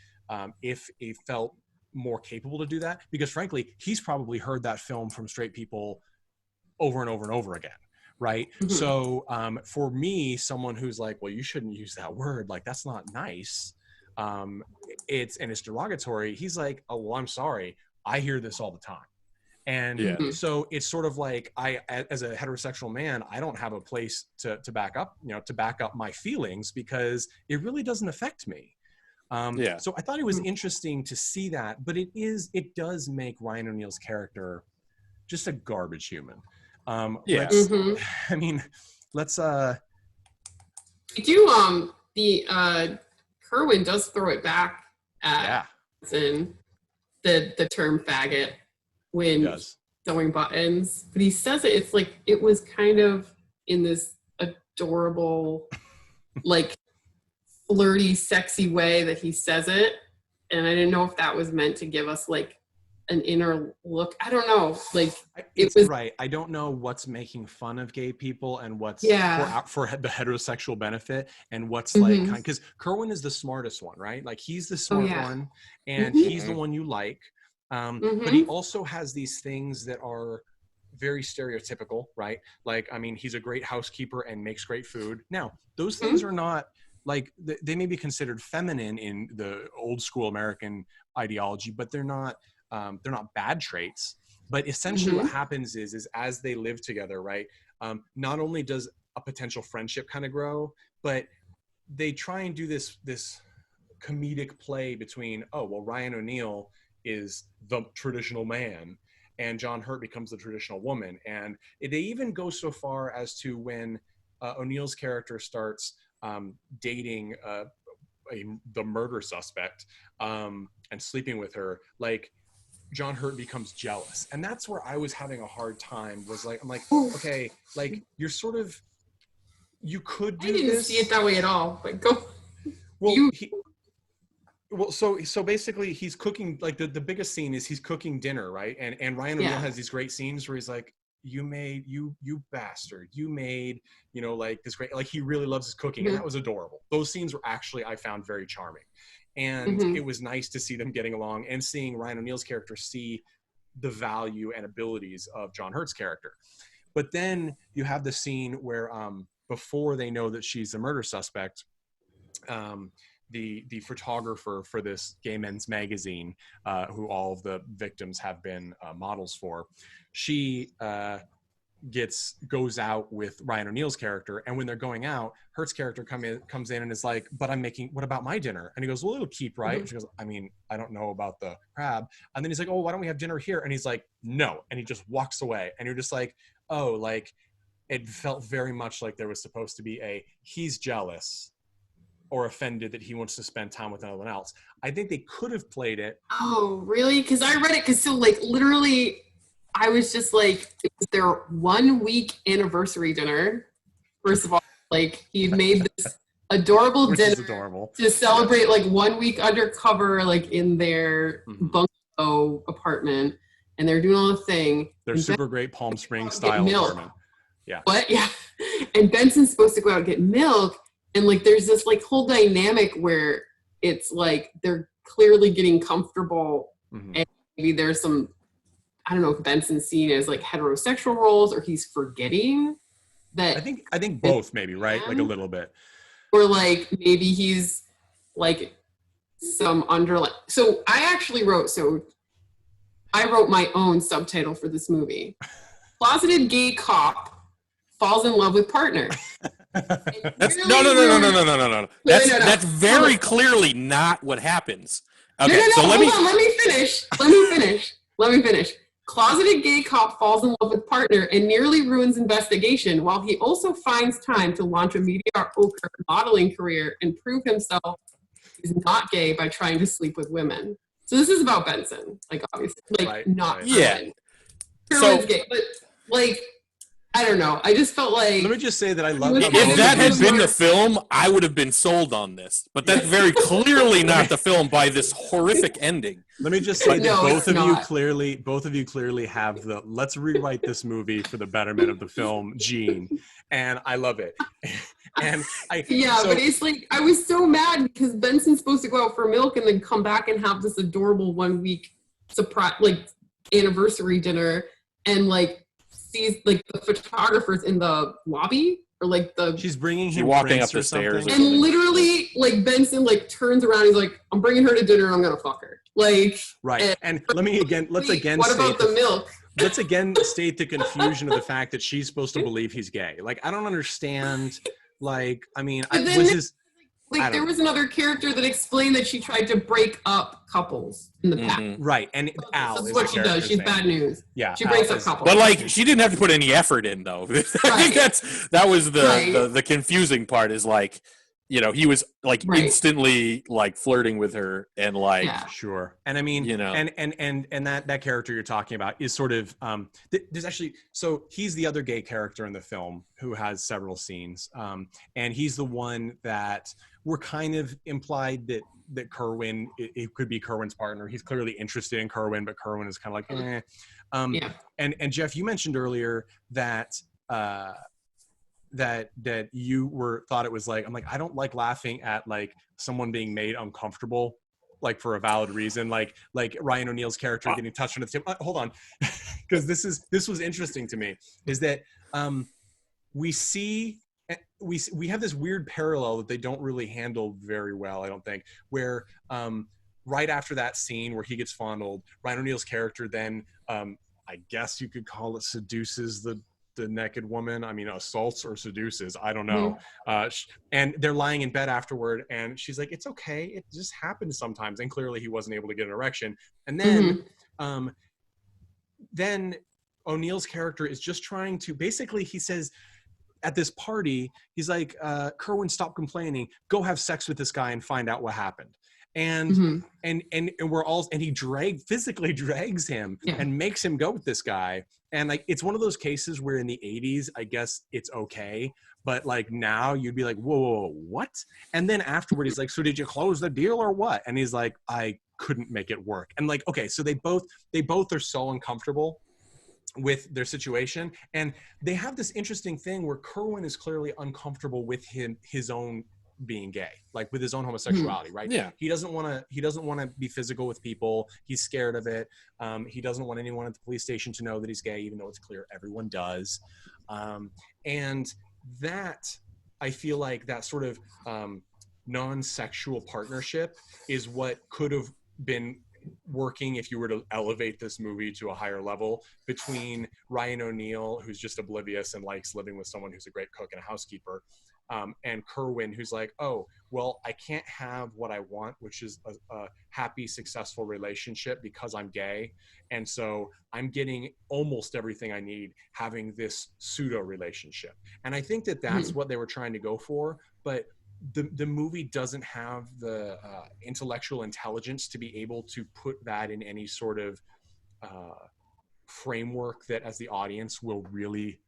if he felt more capable to do that. Because frankly, he's probably heard that film from straight people over and over and over again. Right. So for me, someone who's like, well, you shouldn't use that word. Like, that's not nice. It's derogatory. He's like, oh, well, I'm sorry. I hear this all the time. And so it's sort of like as a heterosexual man, I don't have a place to back up my feelings because it really doesn't affect me. So I thought it was interesting to see that, but it does make Ryan O'Neal's character just a garbage human. Let's Kerwin does throw it back at in the term faggot when sewing buttons, but he says it's like it was kind of in this adorable like flirty sexy way that he says it, and I didn't know if that was meant to give us like an inner look. I don't know. Like it was right. I don't know what's making fun of gay people and what's for the heterosexual benefit and what's like because Kerwin is the smartest one, right? Like he's the smart one and he's the one you like. But he also has these things that are very stereotypical, right? Like, I mean, he's a great housekeeper and makes great food. Now, those things are not like they may be considered feminine in the old school American ideology, but they're not bad traits. But essentially what happens is as they live together, right, not only does a potential friendship kind of grow, but they try and do this comedic play between, oh, well, Ryan O'Neal is the traditional man and John Hurt becomes the traditional woman. And they even go so far as to when O'Neal's character starts dating the murder suspect and sleeping with her, like John Hurt becomes jealous. And that's where I was having a hard time, was like, I'm like, okay, like you're sort of, you could do this. I didn't see it that way at all. Like, go. Well, so basically he's cooking, like the biggest scene is he's cooking dinner, right? And Ryan O'Neal has these great scenes where he's like, you bastard, you made, you know, like this great, like he really loves his cooking. And that was adorable. Those scenes were actually, I found very charming. And it was nice to see them getting along and seeing Ryan O'Neal's character see the value and abilities of John Hurt's character. But then you have the scene where before they know that she's the murder suspect, the photographer for this gay men's magazine, who all of the victims have been models for, she goes out with Ryan O'Neal's character, and when they're going out, Hurt's character comes in and is like, but what about my dinner? And he goes, well, it'll keep, right? And she goes, I mean, I don't know about the crab. And then he's like, oh, why don't we have dinner here? And he's like, no. And he just walks away. And you're just like, oh, like it felt very much like there was supposed to be he's jealous or offended that he wants to spend time with anyone else. I think they could have played it. Oh, really? Because I read it, because so like literally I was just like, it was their 1 week anniversary dinner. First of all, like he made this adorable dinner to celebrate like 1 week undercover, like in their bungalow apartment, and they're doing all the thing. Their super great Palm Springs style apartment. Yeah. What? Yeah. And Benson's supposed to go out and get milk, and like there's this like whole dynamic where it's like they're clearly getting comfortable, and maybe there's some, I don't know if Benson's seen as like heterosexual roles, or he's forgetting that. I think both, maybe, right? Like a little bit. Or like maybe he's like some underlying. So I actually wrote my own subtitle for this movie. Closeted gay cop falls in love with partner. That's no. That's very clearly not what happens. Okay, no, so let me finish. Closeted gay cop falls in love with partner and nearly ruins investigation, while he also finds time to launch a mediocre modeling career and prove himself he's not gay by trying to sleep with women. So this is about Benson, like obviously, like not Kerwin. Kerwin's gay, but like I don't know. I just felt like. Let me just say that I love. If that had been the film, I would have been sold on this. But that's very clearly not the film by this horrific ending. Let me just say that both of you clearly have the let's rewrite this movie for the betterment of the film gene, and I love it. And but it's like I was so mad because Benson's supposed to go out for milk and then come back and have this adorable 1 week surprise, like anniversary dinner, and like sees like the photographers in the lobby, or like she's bringing him walking up the stairs, and literally like Benson like turns around, he's like, I'm bringing her to dinner and I'm gonna fuck her, like right. And let's again what about the milk? Let's again state the confusion of the fact that she's supposed to believe he's gay. Like I don't understand. Like I mean, there was another character that explained that she tried to break up couples in the past. Right, and Al that's what she does. She's bad news. Yeah, she breaks up couples. But like, she didn't have to put any effort in, though. I think that was the confusing part. Is like, you know, he was like instantly like flirting with her and like sure. And I mean, you know, and that character you're talking about is sort of there's actually, so he's the other gay character in the film who has several scenes, and he's the one that we're kind of implied that Kerwin, it could be Kerwin's partner. He's clearly interested in Kerwin, but Kerwin is kind of like And Jeff, you mentioned earlier that that you thought it was like, I'm like, I don't like laughing at like someone being made uncomfortable, like for a valid reason, like Ryan O'Neal's character getting touched on the table. Hold on, because this was interesting to me, is that we have this weird parallel that they don't really handle very well, I don't think, where right after that scene where he gets fondled, Ryan O'Neal's character then I guess you could call it seduces the naked woman. I mean, assaults or seduces, I don't know. And they're lying in bed afterward, and she's like, it's okay, it just happens sometimes. And clearly he wasn't able to get an erection. And then then O'Neal's character is just trying to, basically he says at this party, he's like, Kerwin, stop complaining, go have sex with this guy and find out what happened. and and we're all, and he physically drags him and makes him go with this guy. And like, it's one of those cases where in the 80s, I guess it's okay, but like now you'd be like, whoa, what? And then afterward, he's like, so did you close the deal or what? And he's like, I couldn't make it work. And like, okay, so they both are so uncomfortable with their situation, and they have this interesting thing where Kerwin is clearly uncomfortable with his own being gay, like with his own homosexuality, right? Yeah. He doesn't want to be physical with people. He's scared of it. He doesn't want anyone at the police station to know that he's gay, even though it's clear everyone does. And that, I feel like that sort of non-sexual partnership is what could have been working if you were to elevate this movie to a higher level, between Ryan O'Neal, who's just oblivious and likes living with someone who's a great cook and a housekeeper, and Kerwin, who's like, oh, well, I can't have what I want, which is a happy, successful relationship because I'm gay. And so I'm getting almost everything I need having this pseudo relationship. And I think that that's what they were trying to go for. But the movie doesn't have the intellectual intelligence to be able to put that in any sort of framework that as the audience will really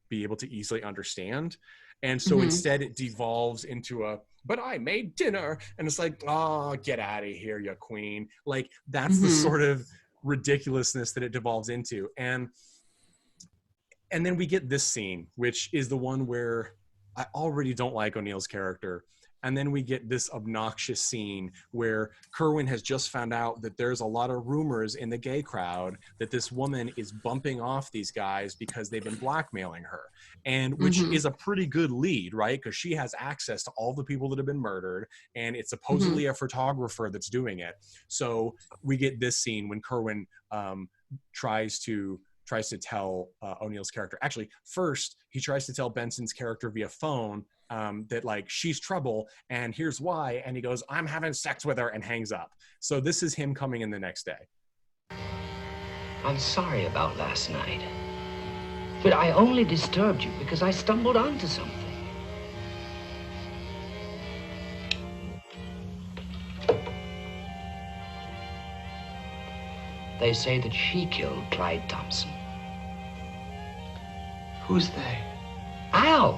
be able to easily understand. And so instead it devolves into but I made dinner. And it's like, oh, get out of here, you queen. Like, that's the sort of ridiculousness that it devolves into. And then we get this scene, which is the one where I already don't like O'Neal's character. And then we get this obnoxious scene where Kerwin has just found out that there's a lot of rumors in the gay crowd that this woman is bumping off these guys because they've been blackmailing her. And which is a pretty good lead, right? Because she has access to all the people that have been murdered, and it's supposedly a photographer that's doing it. So we get this scene when Kerwin tries to tell O'Neal's character. Actually, first, he tries to tell Benson's character via phone that like she's trouble and here's why. And he goes, I'm having sex with her, and hangs up. So this is him coming in the next day. I'm sorry about last night. But I only disturbed you because I stumbled onto something. They say that she killed Clyde Thompson. Who's they? Al!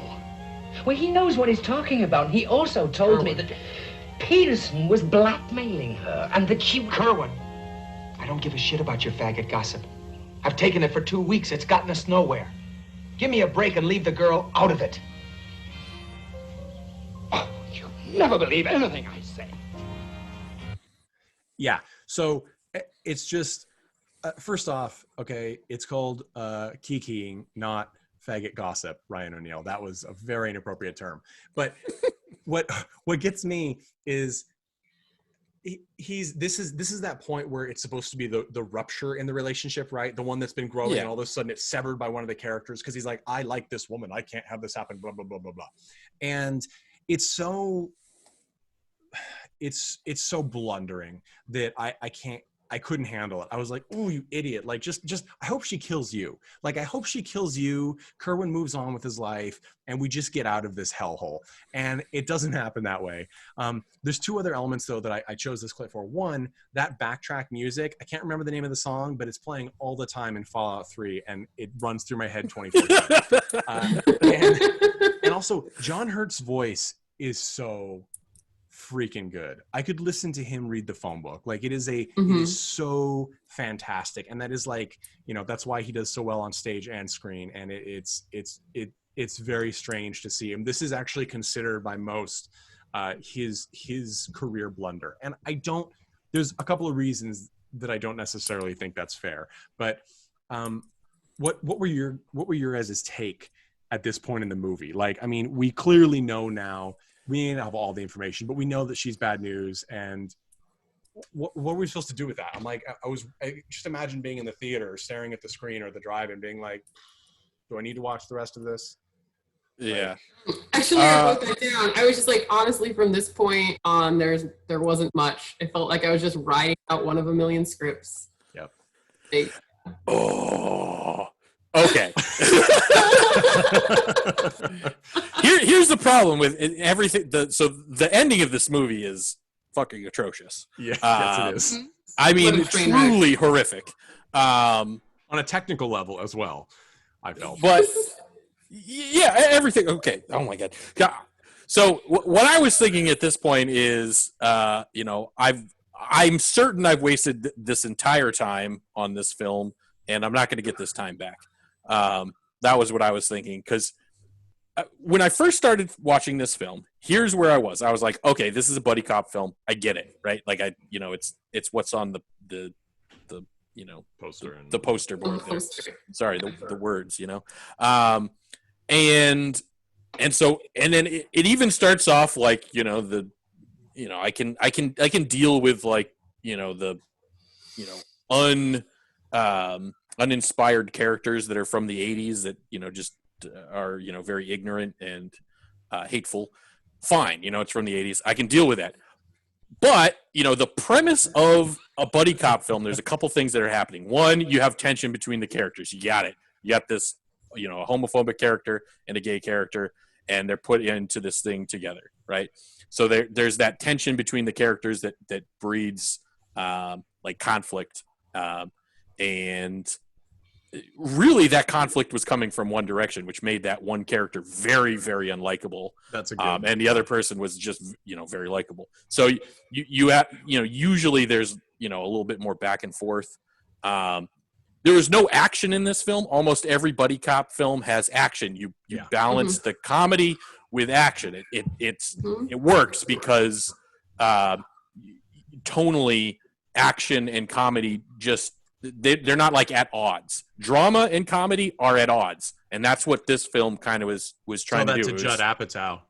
Well, he knows what he's talking about. He also told me that Peterson was blackmailing her and that she... Kerwin, I don't give a shit about your faggot gossip. I've taken it for 2 weeks. It's gotten us nowhere. Give me a break and leave the girl out of it. Oh, you'll never believe anything I say. Yeah, so it's just, first off, okay, it's called kikiing, not faggot gossip, Ryan O'Neal. That was a very inappropriate term. But what gets me is this is that point where it's supposed to be the rupture in the relationship, right? The one that's been growing, and all of a sudden it's severed by one of the characters because he's like, I like this woman, I can't have this happen, blah blah blah blah blah. And it's so blundering that I couldn't handle it. I was like, oh, you idiot. Like, just, I hope she kills you. Like, I hope she kills you. Kerwin moves on with his life, and we just get out of this hellhole. And it doesn't happen that way. There's two other elements, though, that I chose this clip for. One, that backtrack music. I can't remember the name of the song, but it's playing all the time in Fallout 3, and it runs through my head 24/7. And also, John Hurt's voice is so freaking good. I could listen to him read the phone book. Like, it is so fantastic. And that is like, that's why he does so well on stage and screen. And it's very strange to see him. This is actually considered by most his career blunder. And there's a couple of reasons that I don't necessarily think that's fair. But what were your guys' take at this point in the movie? Like, I mean, we clearly know now, we didn't have all the information, but we know that she's bad news. And what were we supposed to do with that? I'm like, I just imagine being in the theater, staring at the screen or the drive and being like, do I need to watch the rest of this? Yeah. Actually, I wrote that down. I was just like, honestly, from this point on, there wasn't much. It felt like I was just writing out one of a million scripts. Yep. Oh, okay. Here's the problem with everything. So the ending of this movie is fucking atrocious. Yes, it is. I mean, truly horrific. On a technical level as well, I felt. But yeah, everything. Okay. Oh my God. So what I was thinking at this point is, I'm certain I've wasted this entire time on this film, and I'm not going to get this time back. That was what I was thinking, because when I first started watching this film, here's where I was. I was like, okay, this is a buddy cop film. I get it, right? Like it's what's on the poster, the poster board. Sorry, the words, and then it even starts off like, I can deal with like, uninspired characters that are from the 80s that, just are, very ignorant and hateful. Fine. It's from the 80s. I can deal with that. But, the premise of a buddy cop film, there's a couple things that are happening. One, you have tension between the characters. You got it. You got this, a homophobic character and a gay character, and they're put into this thing together, right? So there's that tension between the characters that breeds like conflict. And really that conflict was coming from one direction, which made that one character very, very unlikable. That's a good and the other person was just, very likable. So usually there's, a little bit more back and forth. There was no action in this film. Almost every buddy cop film has action. You balance the comedy with action. It works because tonally action and comedy just they're not like at odds. Drama and comedy are at odds, and that's what this film kind of was trying to do. Tell that to Judd Apatow.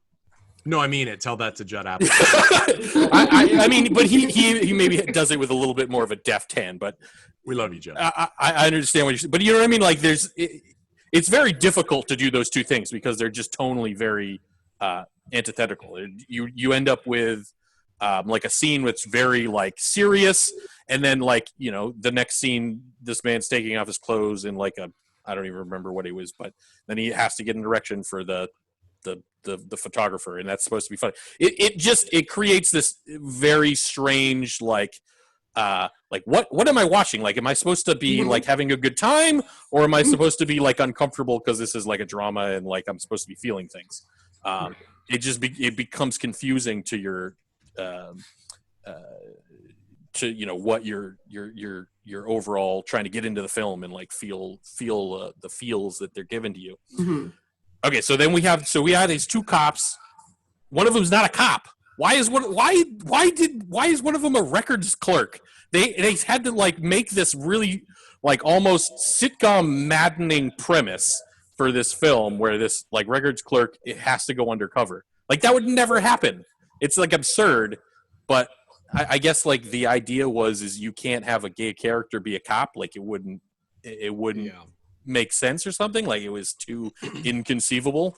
No, I mean it. Tell that to Judd Apatow. I mean, but he maybe does it with a little bit more of a deft hand. But we love you, Judd. I understand what you're saying, but you know what I mean. Like, it's very difficult to do those two things because they're just tonally very antithetical. You end up with like a scene that's very like serious, and then like the next scene, this man's taking off his clothes in like I don't even remember what he was, but then he has to get an erection for the photographer, and that's supposed to be fun. It creates this very strange like what am I watching? Like, am I supposed to be like having a good time, or am I supposed to be like uncomfortable because this is like a drama and like I'm supposed to be feeling things? It becomes confusing to your what you're overall trying to get into the film and like feel the feels that they're given to you. Okay, so then we have these two cops. One of them's not a cop. Why is one of them a records clerk? They had to like make this really like almost sitcom maddening premise for this film where this like records clerk, it has to go undercover. Like, that would never happen. It's like absurd, but I guess like the idea is you can't have a gay character be a cop. Like, it wouldn't make sense or something. Like, it was too inconceivable.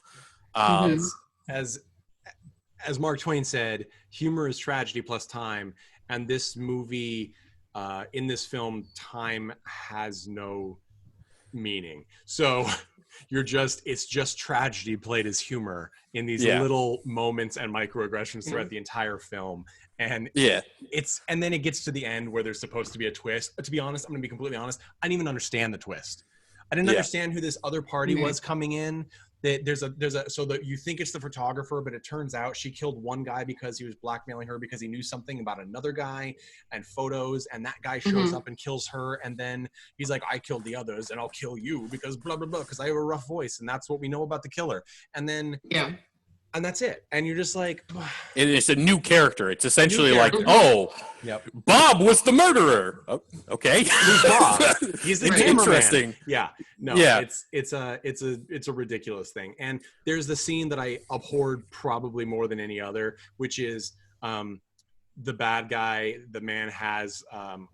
As Mark Twain said, humor is tragedy plus time, and this movie, in this film, time has no meaning. So it's just tragedy played as humor in these little moments and microaggressions throughout the entire film. And and then it gets to the end where there's supposed to be a twist. But to be honest, I'm going to be completely honest, I didn't even understand the twist. I didn't understand who this other party was coming in. So that you think it's the photographer, but it turns out she killed one guy because he was blackmailing her because he knew something about another guy and photos, and that guy shows up and kills her, and then he's like, I killed the others and I'll kill you because blah blah blah, because I have a rough voice, and that's what we know about the killer. And then and that's it. And you're just like, it's a new character. It's essentially like, Bob was the murderer. Oh, okay. Who's Bob? He's the interesting. Man. Yeah. No, it's a ridiculous thing. And there's the scene that I abhorred probably more than any other, which is the bad guy, the man has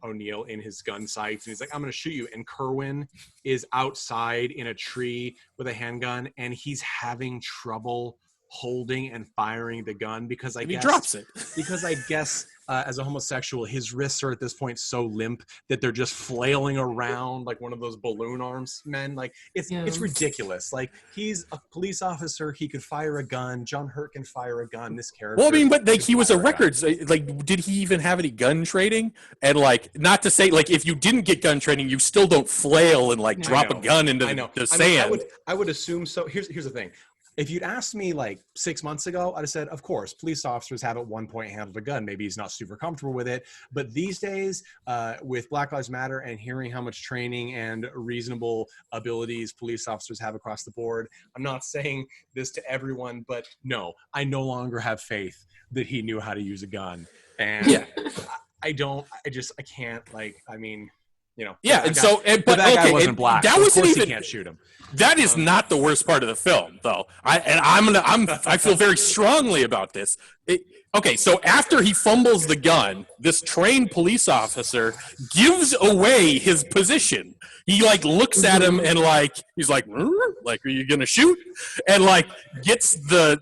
O'Neill in his gun sights, and he's like, I'm going to shoot you. And Kerwin is outside in a tree with a handgun, and he's having trouble holding and firing the gun because he drops it. Because I guess as a homosexual, his wrists are at this point so limp that they're just flailing around like one of those balloon arms men. Like it's ridiculous. Like he's a police officer. He could fire a gun. John Hurt can fire a gun. This character. Well, I mean, but like he was a records. Like, did he even have any gun training? And like, not to say like if you didn't get gun training, you still don't flail and like drop a gun into the sand. Mean, I would assume so. Here's the thing. If you'd asked me like 6 months ago, I'd have said, of course, police officers have at one point handled a gun. Maybe he's not super comfortable with it. But these days, with Black Lives Matter and hearing how much training and reasonable abilities police officers have across the board, I'm not saying this to everyone, but no, I no longer have faith that he knew how to use a gun. And I can't, like, I mean, you know. Yeah, and so, but that guy okay, wasn't black. That so wasn't of course even. He can't shoot him. That is not the worst part of the film, though. I feel very strongly about this. Okay, so after he fumbles the gun, this trained police officer gives away his position. He like looks at him and like he's like are you gonna shoot? And like gets the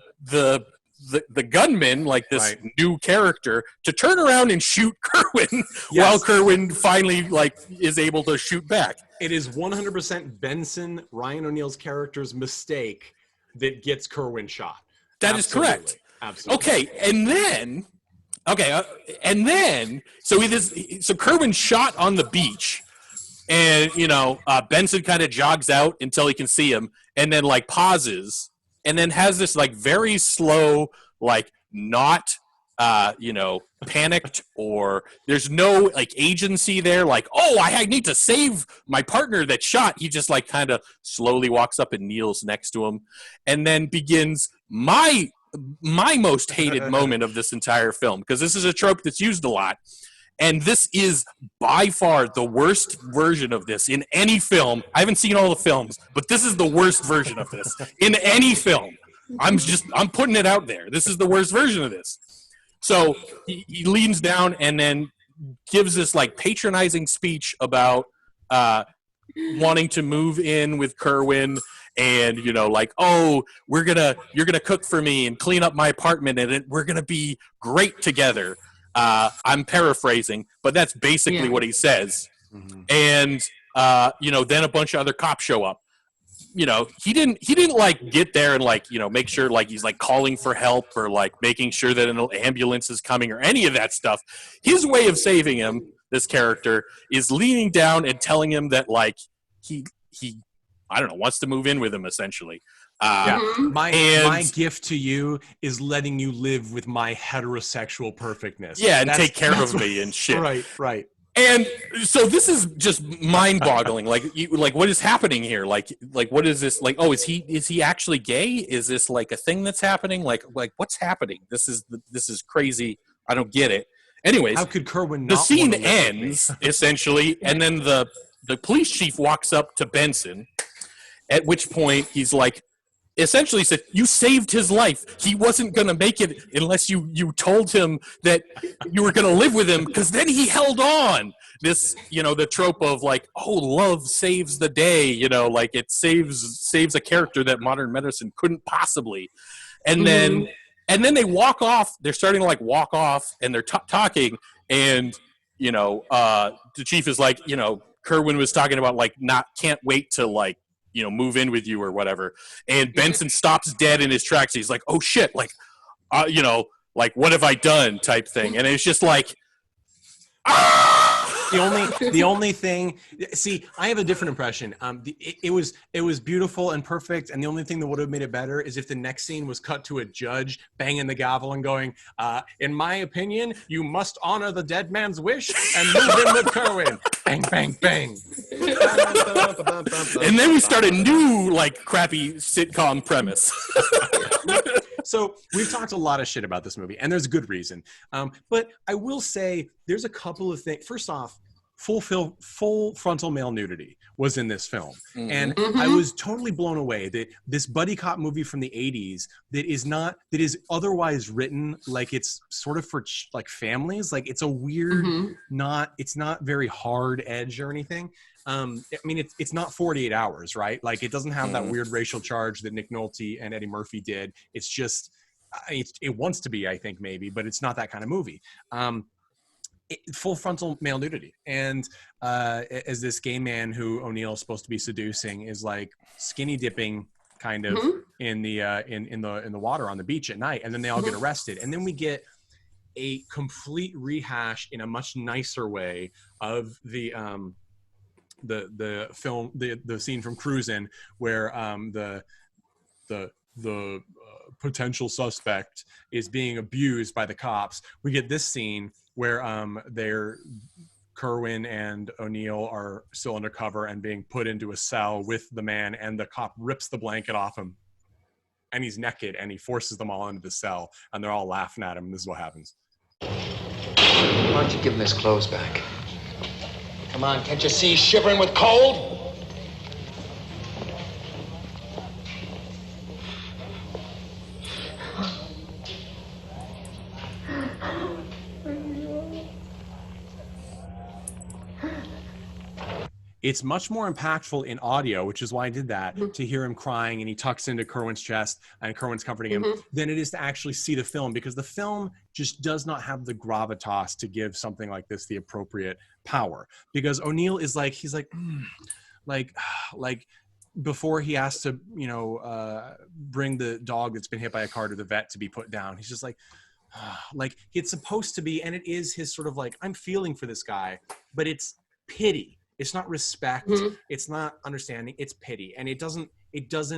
gunman, like this new character, to turn around and shoot Kerwin while Kerwin finally like is able to shoot back. It is 100% Benson, Ryan O'Neal's character's mistake that gets Kerwin shot. That is correct. Absolutely. Okay, and then so Kerwin's shot on the beach, and Benson kind of jogs out until he can see him, and then like pauses, and then has this like very slow, like not panicked, or there's no like agency there, like, oh, I need to save my partner that shot. He just like kind of slowly walks up and kneels next to him, and then begins my most hated moment of this entire film, because this is a trope that's used a lot, and this is by far the worst version of this in any film. I haven't seen all the films, but this is the worst version of this in any film. I'm putting it out there. This is the worst version of this. So he leans down and then gives this like patronizing speech about wanting to move in with Kerwin, and like, oh, you're gonna cook for me and clean up my apartment, and we're gonna be great together. I'm paraphrasing, but that's basically what he says. Mm-hmm. And then a bunch of other cops show up. He didn't like get there and like, make sure like he's like calling for help or like making sure that an ambulance is coming or any of that stuff. His way of saving him, this character, is leaning down and telling him that like he I don't know, wants to move in with him essentially. My gift to you is letting you live with my heterosexual perfectness. Yeah, and take care of me and shit. Right. And so this is just mind-boggling. Like what is happening here? Like what is this? Like, oh, is he actually gay? Is this like a thing that's happening? Like what's happening? This is crazy. I don't get it. Anyways, how could Kerwin not? The scene ends essentially, and then the police chief walks up to Benson, at which point he's like, essentially said, you saved his life. He wasn't going to make it unless you told him that you were going to live with him, because then he held on. This, the trope of like, oh, love saves the day, like it saves a character that modern medicine couldn't possibly. And then they walk off. They're starting to like walk off, and they're talking, and the chief is like, Kerwin was talking about like can't wait to like move in with you or whatever. And Benson stops dead in his tracks. He's like, oh shit, like, like what have I done type thing. And it's just like, the only thing, see, I have a different impression. It was beautiful and perfect, and the only thing that would have made it better is if the next scene was cut to a judge banging the gavel and going, in my opinion, you must honor the dead man's wish and move in with Kerwin. Bang, bang, bang. And then we start a new like crappy sitcom premise. So we've talked a lot of shit about this movie, and there's good reason. But I will say there's a couple of things. First off, full frontal male nudity was in this film. Mm-hmm. And I was totally blown away that this buddy cop movie from the 80s that is otherwise written like it's sort of for like families, like it's a weird, it's not very hard edge or anything. I mean, it's not 48 Hours, right? Like, it doesn't have that weird racial charge that Nick Nolte and Eddie Murphy did. It's just, it wants to be, I think, maybe, but it's not that kind of movie. Full frontal male nudity, and as this gay man who O'Neill's supposed to be seducing is like skinny dipping kind of in the water on the beach at night, and then they all get arrested, and then we get a complete rehash in a much nicer way of the film, the scene from Cruisin' where the potential suspect is being abused by the cops. We get this scene where Kerwin and O'Neill are still undercover and being put into a cell with the man, and the cop rips the blanket off him, and he's naked, and he forces them all into the cell, and they're all laughing at him, and this is what happens. Why don't you give him his clothes back? Come on, can't you see he's shivering with cold? It's much more impactful in audio, which is why I did that, to hear him crying and he tucks into Kerwin's chest and Kerwin's comforting him, than it is to actually see the film, because the film just does not have the gravitas to give something like this the appropriate power. Because O'Neill is like, he's like, like before he has to, bring the dog that's been hit by a car to the vet to be put down, he's just like it's supposed to be, and it is his sort of like, I'm feeling for this guy, but it's pity. It's not respect. It's not understanding. It's pity. And it doesn't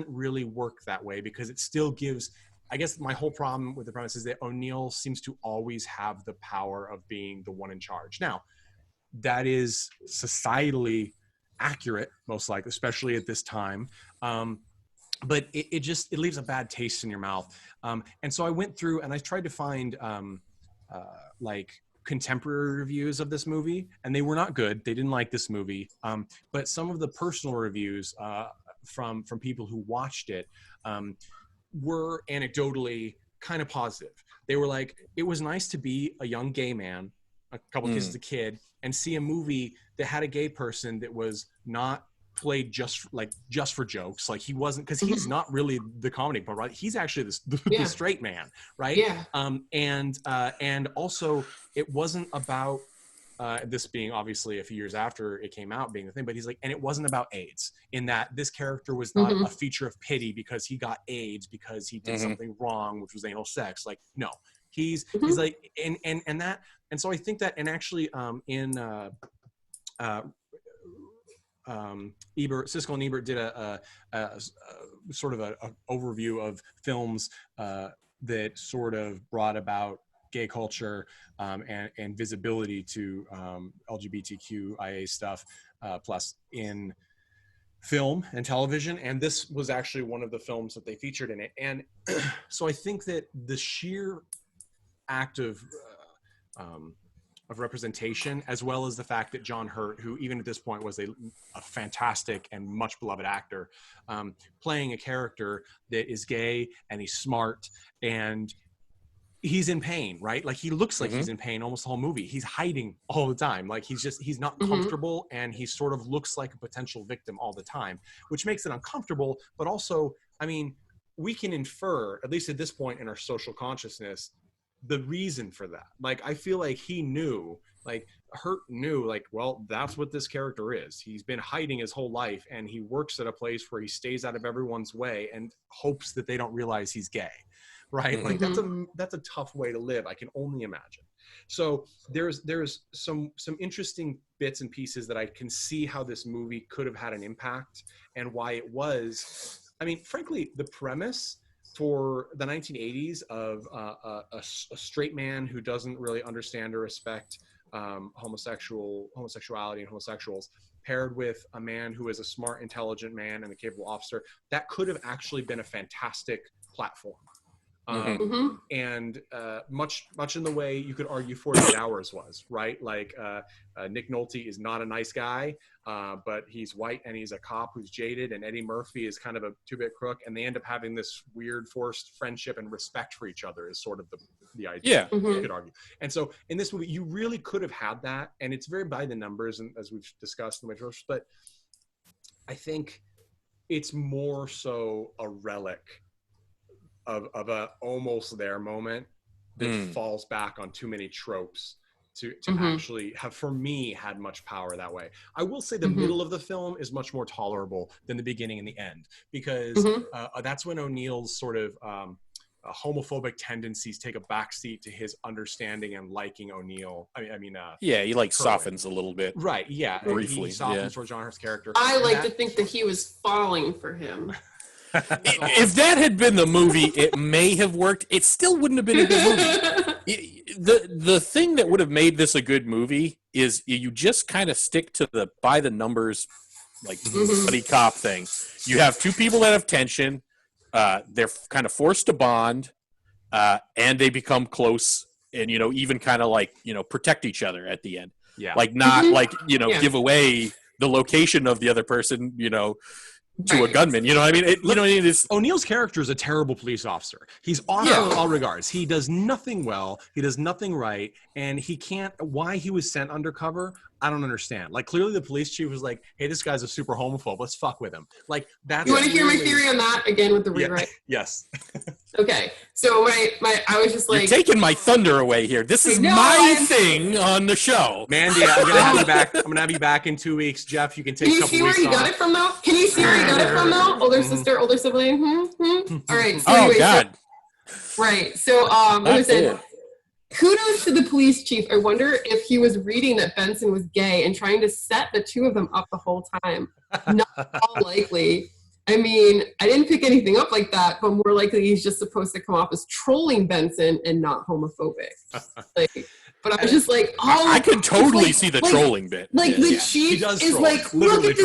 really work that way, because it still gives, I guess my whole problem with the premise is that O'Neill seems to always have the power of being the one in charge. Now, that is societally accurate, most likely, especially at this time. But it leaves a bad taste in your mouth. And so I went through and I tried to find contemporary reviews of this movie, and they were not good. They didn't like this movie. But some of the personal reviews from people who watched it were anecdotally kind of positive. They were like, it was nice to be a young gay man, a couple of kids as a kid, and see a movie that had a gay person that was not played just for jokes. Like, he wasn't, because he's not really the comedy part, right? He's actually the straight man, right? Yeah. And also it wasn't about this being obviously a few years after it came out being the thing, but he's like, and it wasn't about AIDS, in that this character was not a feature of pity because he got AIDS because he did something wrong, which was anal sex. Like, no, he's like, and so I think that, and actually Siskel and Ebert did a sort of a overview of films that sort of brought about gay culture and visibility to LGBTQIA stuff, plus in film and television. And this was actually one of the films that they featured in it. And so I think that the sheer act of representation, as well as the fact that John Hurt, who even at this point was a fantastic and much beloved actor, playing a character that is gay and he's smart and he's in pain, right? Like, he looks like he's in pain almost the whole movie. He's hiding all the time. Like, he's not comfortable, and he sort of looks like a potential victim all the time, which makes it uncomfortable. But also, I mean, we can infer, at least at this point in our social consciousness, the reason for that. Like, I feel like he knew, like Hurt knew, like, well, that's what this character is. He's been hiding his whole life, and he works at a place where he stays out of everyone's way and hopes that they don't realize he's gay, right? Like, that's a tough way to live, I can only imagine. So there's some interesting bits and pieces that I can see how this movie could have had an impact, and why it was, I mean, frankly, the premise for the 1980s of a straight man who doesn't really understand or respect homosexuality and homosexuals, paired with a man who is a smart, intelligent man and a capable officer, that could have actually been a fantastic platform. And much in the way you could argue 48 Hours was, right? Like Nick Nolte is not a nice guy, but he's white and he's a cop who's jaded, and Eddie Murphy is kind of a two-bit crook, and they end up having this weird forced friendship and respect for each other is sort of the idea, you could argue. And so in this movie, you really could have had that, and it's very by the numbers, and as we've discussed in the intro, but I think it's more so a relic of a almost there moment that falls back on too many tropes to actually have, for me, had much power that way. I will say the middle of the film is much more tolerable than the beginning and the end, because that's when O'Neill's sort of homophobic tendencies take a backseat to his understanding and liking O'Neill. He like softens a little bit. Right, yeah. Briefly. He softens for John Hurt's character. I like to think that he was falling for him. If that had been the movie, it may have worked. It still wouldn't have been a good movie. The thing that would have made this a good movie is you just kind of stick to the by the numbers, like buddy cop thing. You have two people that have tension. They're kind of forced to bond, and they become close, and even kind of like protect each other at the end. Yeah, like not like give away the location of the other person. To a gunman, you know what I mean? It's O'Neill's character is a terrible police officer. He's awful in all regards. He does nothing well. He does nothing right, and he can't. Why he was sent undercover, I don't understand. Like, clearly the police chief was like, "Hey, this guy's a super homophobe. Let's fuck with him." Like, that's. You want to hear my theory on that again with the rewrite? Yes. Okay, so I was just like, you're taking my thunder away here. This is my thing on the show. Mandy, I'm gonna have you back. I'm gonna have you back in 2 weeks. Jeff, you can take. Can you see where he got it from, though? Can you see where he got it from, though? Older sister, older sibling. All right. So anyway, God. Right. So listen. Kudos to the police chief. I wonder if he was reading that Benson was gay and trying to set the two of them up the whole time. Not all likely. I mean, I didn't pick anything up like that, but more likely he's just supposed to come off as trolling Benson and not homophobic. But I was just like, I could totally see the trolling bit. Like the chief is troll. Like, look at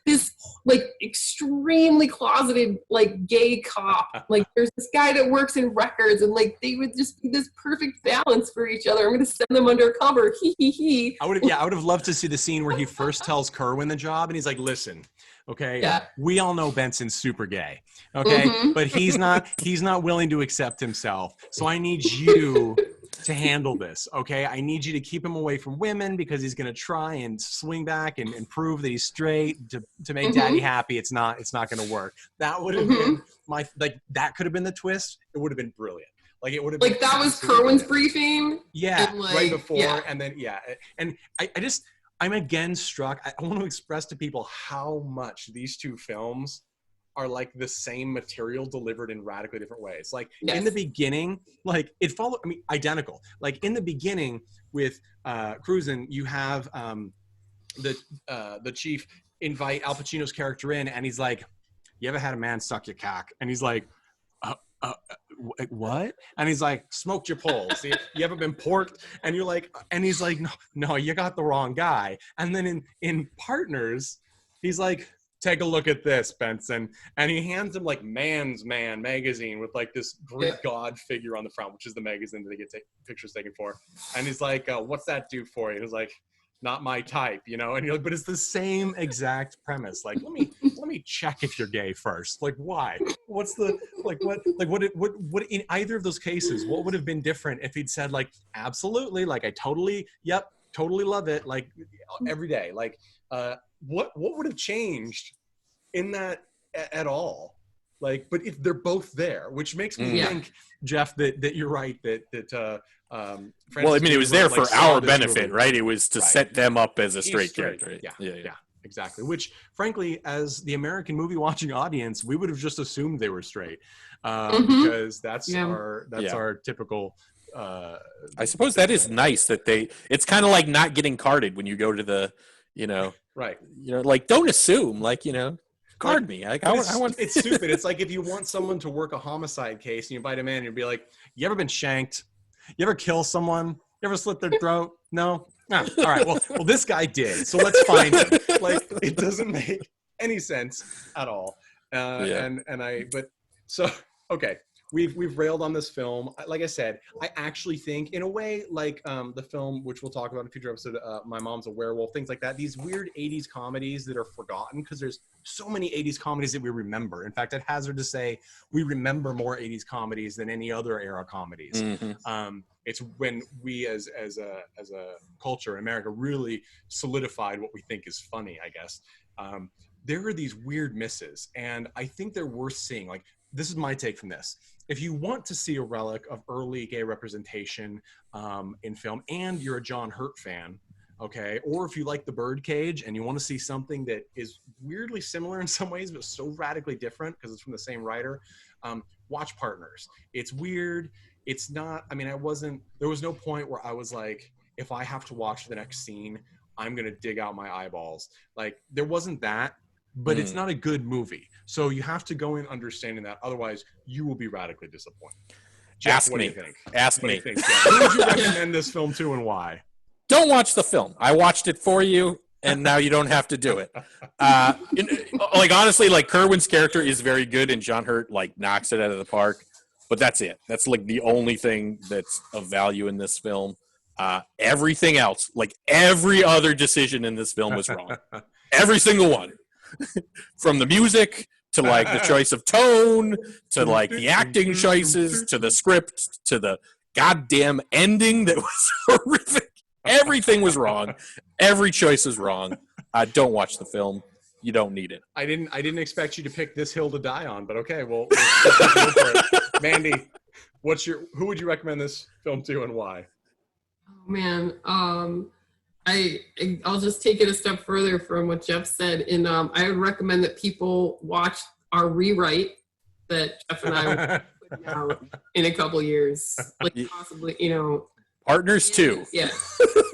this like extremely closeted like gay cop. Like there's this guy that works in records, and like they would just be this perfect balance for each other. I'm gonna send them undercover. He. I would have loved to see the scene where he first tells Kerwin the job, and he's like, "Listen, okay, we all know Benson's super gay, okay, but he's not willing to accept himself. So I need you to handle this, okay? I need you to keep him away from women because he's gonna try and swing back and prove that he's straight to make Daddy happy. It's not gonna work." That would have been that could have been the twist. It would have been brilliant. Like it would have been that was Kerwin's briefing. Yeah, right before, and then and I'm again struck. I want to express to people how much these two films are like the same material delivered in radically different ways. Like in the beginning, like it followed, identical. Like in the beginning with Cruisin', you have the chief invite Al Pacino's character in, and he's like, "You ever had a man suck your cock?" And he's like, what? And he's like, "Smoked your poles. You ever been porked?" And you're like, and he's like, no, you got the wrong guy. And then in Partners, he's like, "Take a look at this, Benson." And he hands him like Man's Man magazine with like this Greek god figure on the front, which is the magazine that they get pictures taken for. And he's like, "What's that do for you?" He's like, "Not my type," And you're like, but it's the same exact premise. Like, let me check if you're gay first. Like, why? What's the what in either of those cases? What would have been different if he'd said like, "Absolutely, like I totally love it, like every day." Like, what would have changed in that at all? Like, but if they're both there, which makes me think, Jeff, that you're right. That well, I mean, it was there for our benefit, movie. Right? It was to set them up as a straight character. Yeah, exactly. Which, frankly, as the American movie watching audience, we would have just assumed they were straight, because that's our typical. I suppose that is nice that it's kind of like not getting carded when you go to the, right. Like, don't assume, like, card me. Like, I want. It's stupid. It's like if you want someone to work a homicide case and you invite him in, you'd be like, "You ever been shanked? You ever kill someone? You ever slit their throat? No? All right. Well, this guy did. So let's find him." Like, it doesn't make any sense at all. Okay. we've railed on this film. Like I said, I actually think, in a way, like the film, which we'll talk about in a future episode, My Mom's a Werewolf, things like that. These weird 80s comedies that are forgotten because there's so many 80s comedies that we remember. In fact, I'd hazard to say we remember more 80s comedies than any other era comedies. It's when we as a culture in America really solidified what we think is funny, I guess. There are these weird misses, and I think they're worth seeing. Like, this is my take from this. If you want to see a relic of early gay representation in film, and you're a John Hurt fan, okay, or if you like The Birdcage and you want to see something that is weirdly similar in some ways, but so radically different because it's from the same writer, watch Partners. It's weird. It's not, I mean, there was no point where I was like, if I have to watch the next scene, I'm going to dig out my eyeballs. Like, there wasn't that. But it's not a good movie. So you have to go in understanding that. Otherwise, you will be radically disappointed. Jeff, what do you think? Ask me. Who would you recommend this film to and why? Don't watch the film. I watched it for you, and now you don't have to do it. Like, honestly, like, Kerwin's character is very good, and John Hurt, like, knocks it out of the park. But that's it. That's, like, the only thing that's of value in this film. Everything else, like, every other decision in this film was wrong. Every single one. From the music to like the choice of tone to like the acting choices to the script to the goddamn ending that was horrific. Everything was wrong. Every choice is wrong. Don't watch the film. You don't need it. I didn't expect you to pick this hill to die on, but okay, well, go for it. Mandy, who would you recommend this film to and why? Oh man, I'll just take it a step further from what Jeff said. And I would recommend that people watch our rewrite that Jeff and I will put out in a couple years, like possibly, Partners 2. Yeah,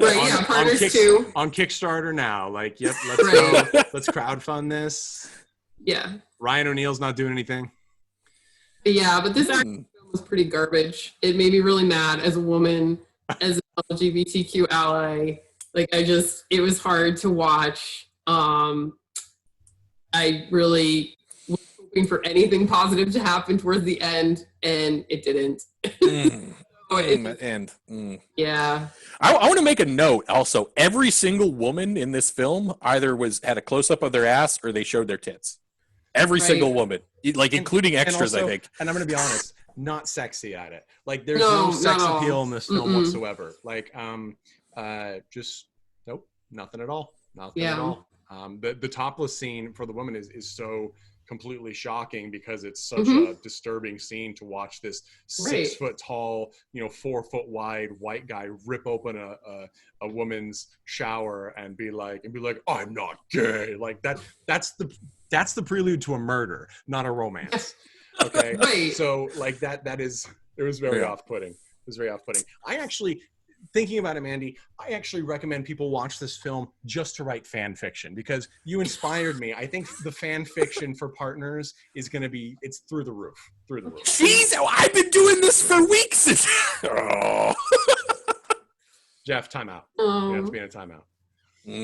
right. Yeah, Partners 2 on Kickstarter now. Like, yep, let's go. Let's crowdfund this. Yeah. Ryan O'Neal's not doing anything. Yeah, but this actually was pretty garbage. It made me really mad as a woman, as an LGBTQ ally. Like, it was hard to watch. I really was hoping for anything positive to happen towards the end, and it didn't. Yeah. I want to make a note also. Every single woman in this film either had a close-up of their ass or they showed their tits. Every single woman, like, including extras, and also, I think. And I'm going to be honest, not sexy at it. Like, there's no sex appeal in this film whatsoever. Like, just nope, nothing at all. Nothing at all. The topless scene for the woman is so completely shocking because it's such a disturbing scene to watch this 6 foot tall, 4 foot wide white guy rip open a woman's shower and be like, I'm not gay. Like, that's the prelude to a murder, not a romance. Okay. Right. So like it was very off-putting. It was very off-putting. I actually, thinking about it, Mandy, I actually recommend people watch this film just to write fan fiction because you inspired me. I think the fan fiction for Partners is going to be, it's through the roof. Jeez, I've been doing this for weeks. Jeff, timeout. You have to be in a timeout.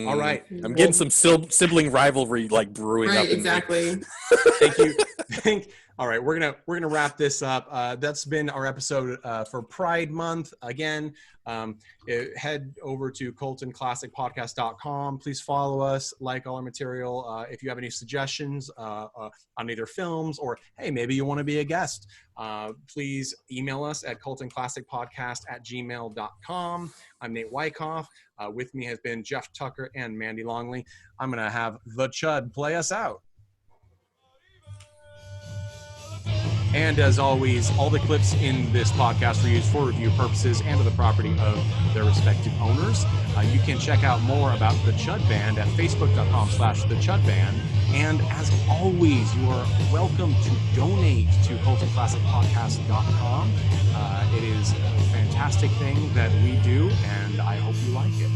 All right. I'm getting some sibling rivalry like brewing up. Exactly. Thank you. All right, we're gonna wrap this up. That's been our episode for Pride Month. Again, head over to coltonclassicpodcast.com. Please follow us, like all our material. If you have any suggestions on either films or, hey, maybe you want to be a guest, please email us at coltonclassicpodcast@gmail.com. I'm Nate Wyckoff. With me has been Jeff Tucker and Mandy Longley. I'm going to have the Chud play us out. And as always, all the clips in this podcast were used for review purposes and are the property of their respective owners. You can check out more about The Chud Band at facebook.com/thechudband. And as always, you are welcome to donate to coltonclassicpodcast.com. It is a fantastic thing that we do, and I hope you like it.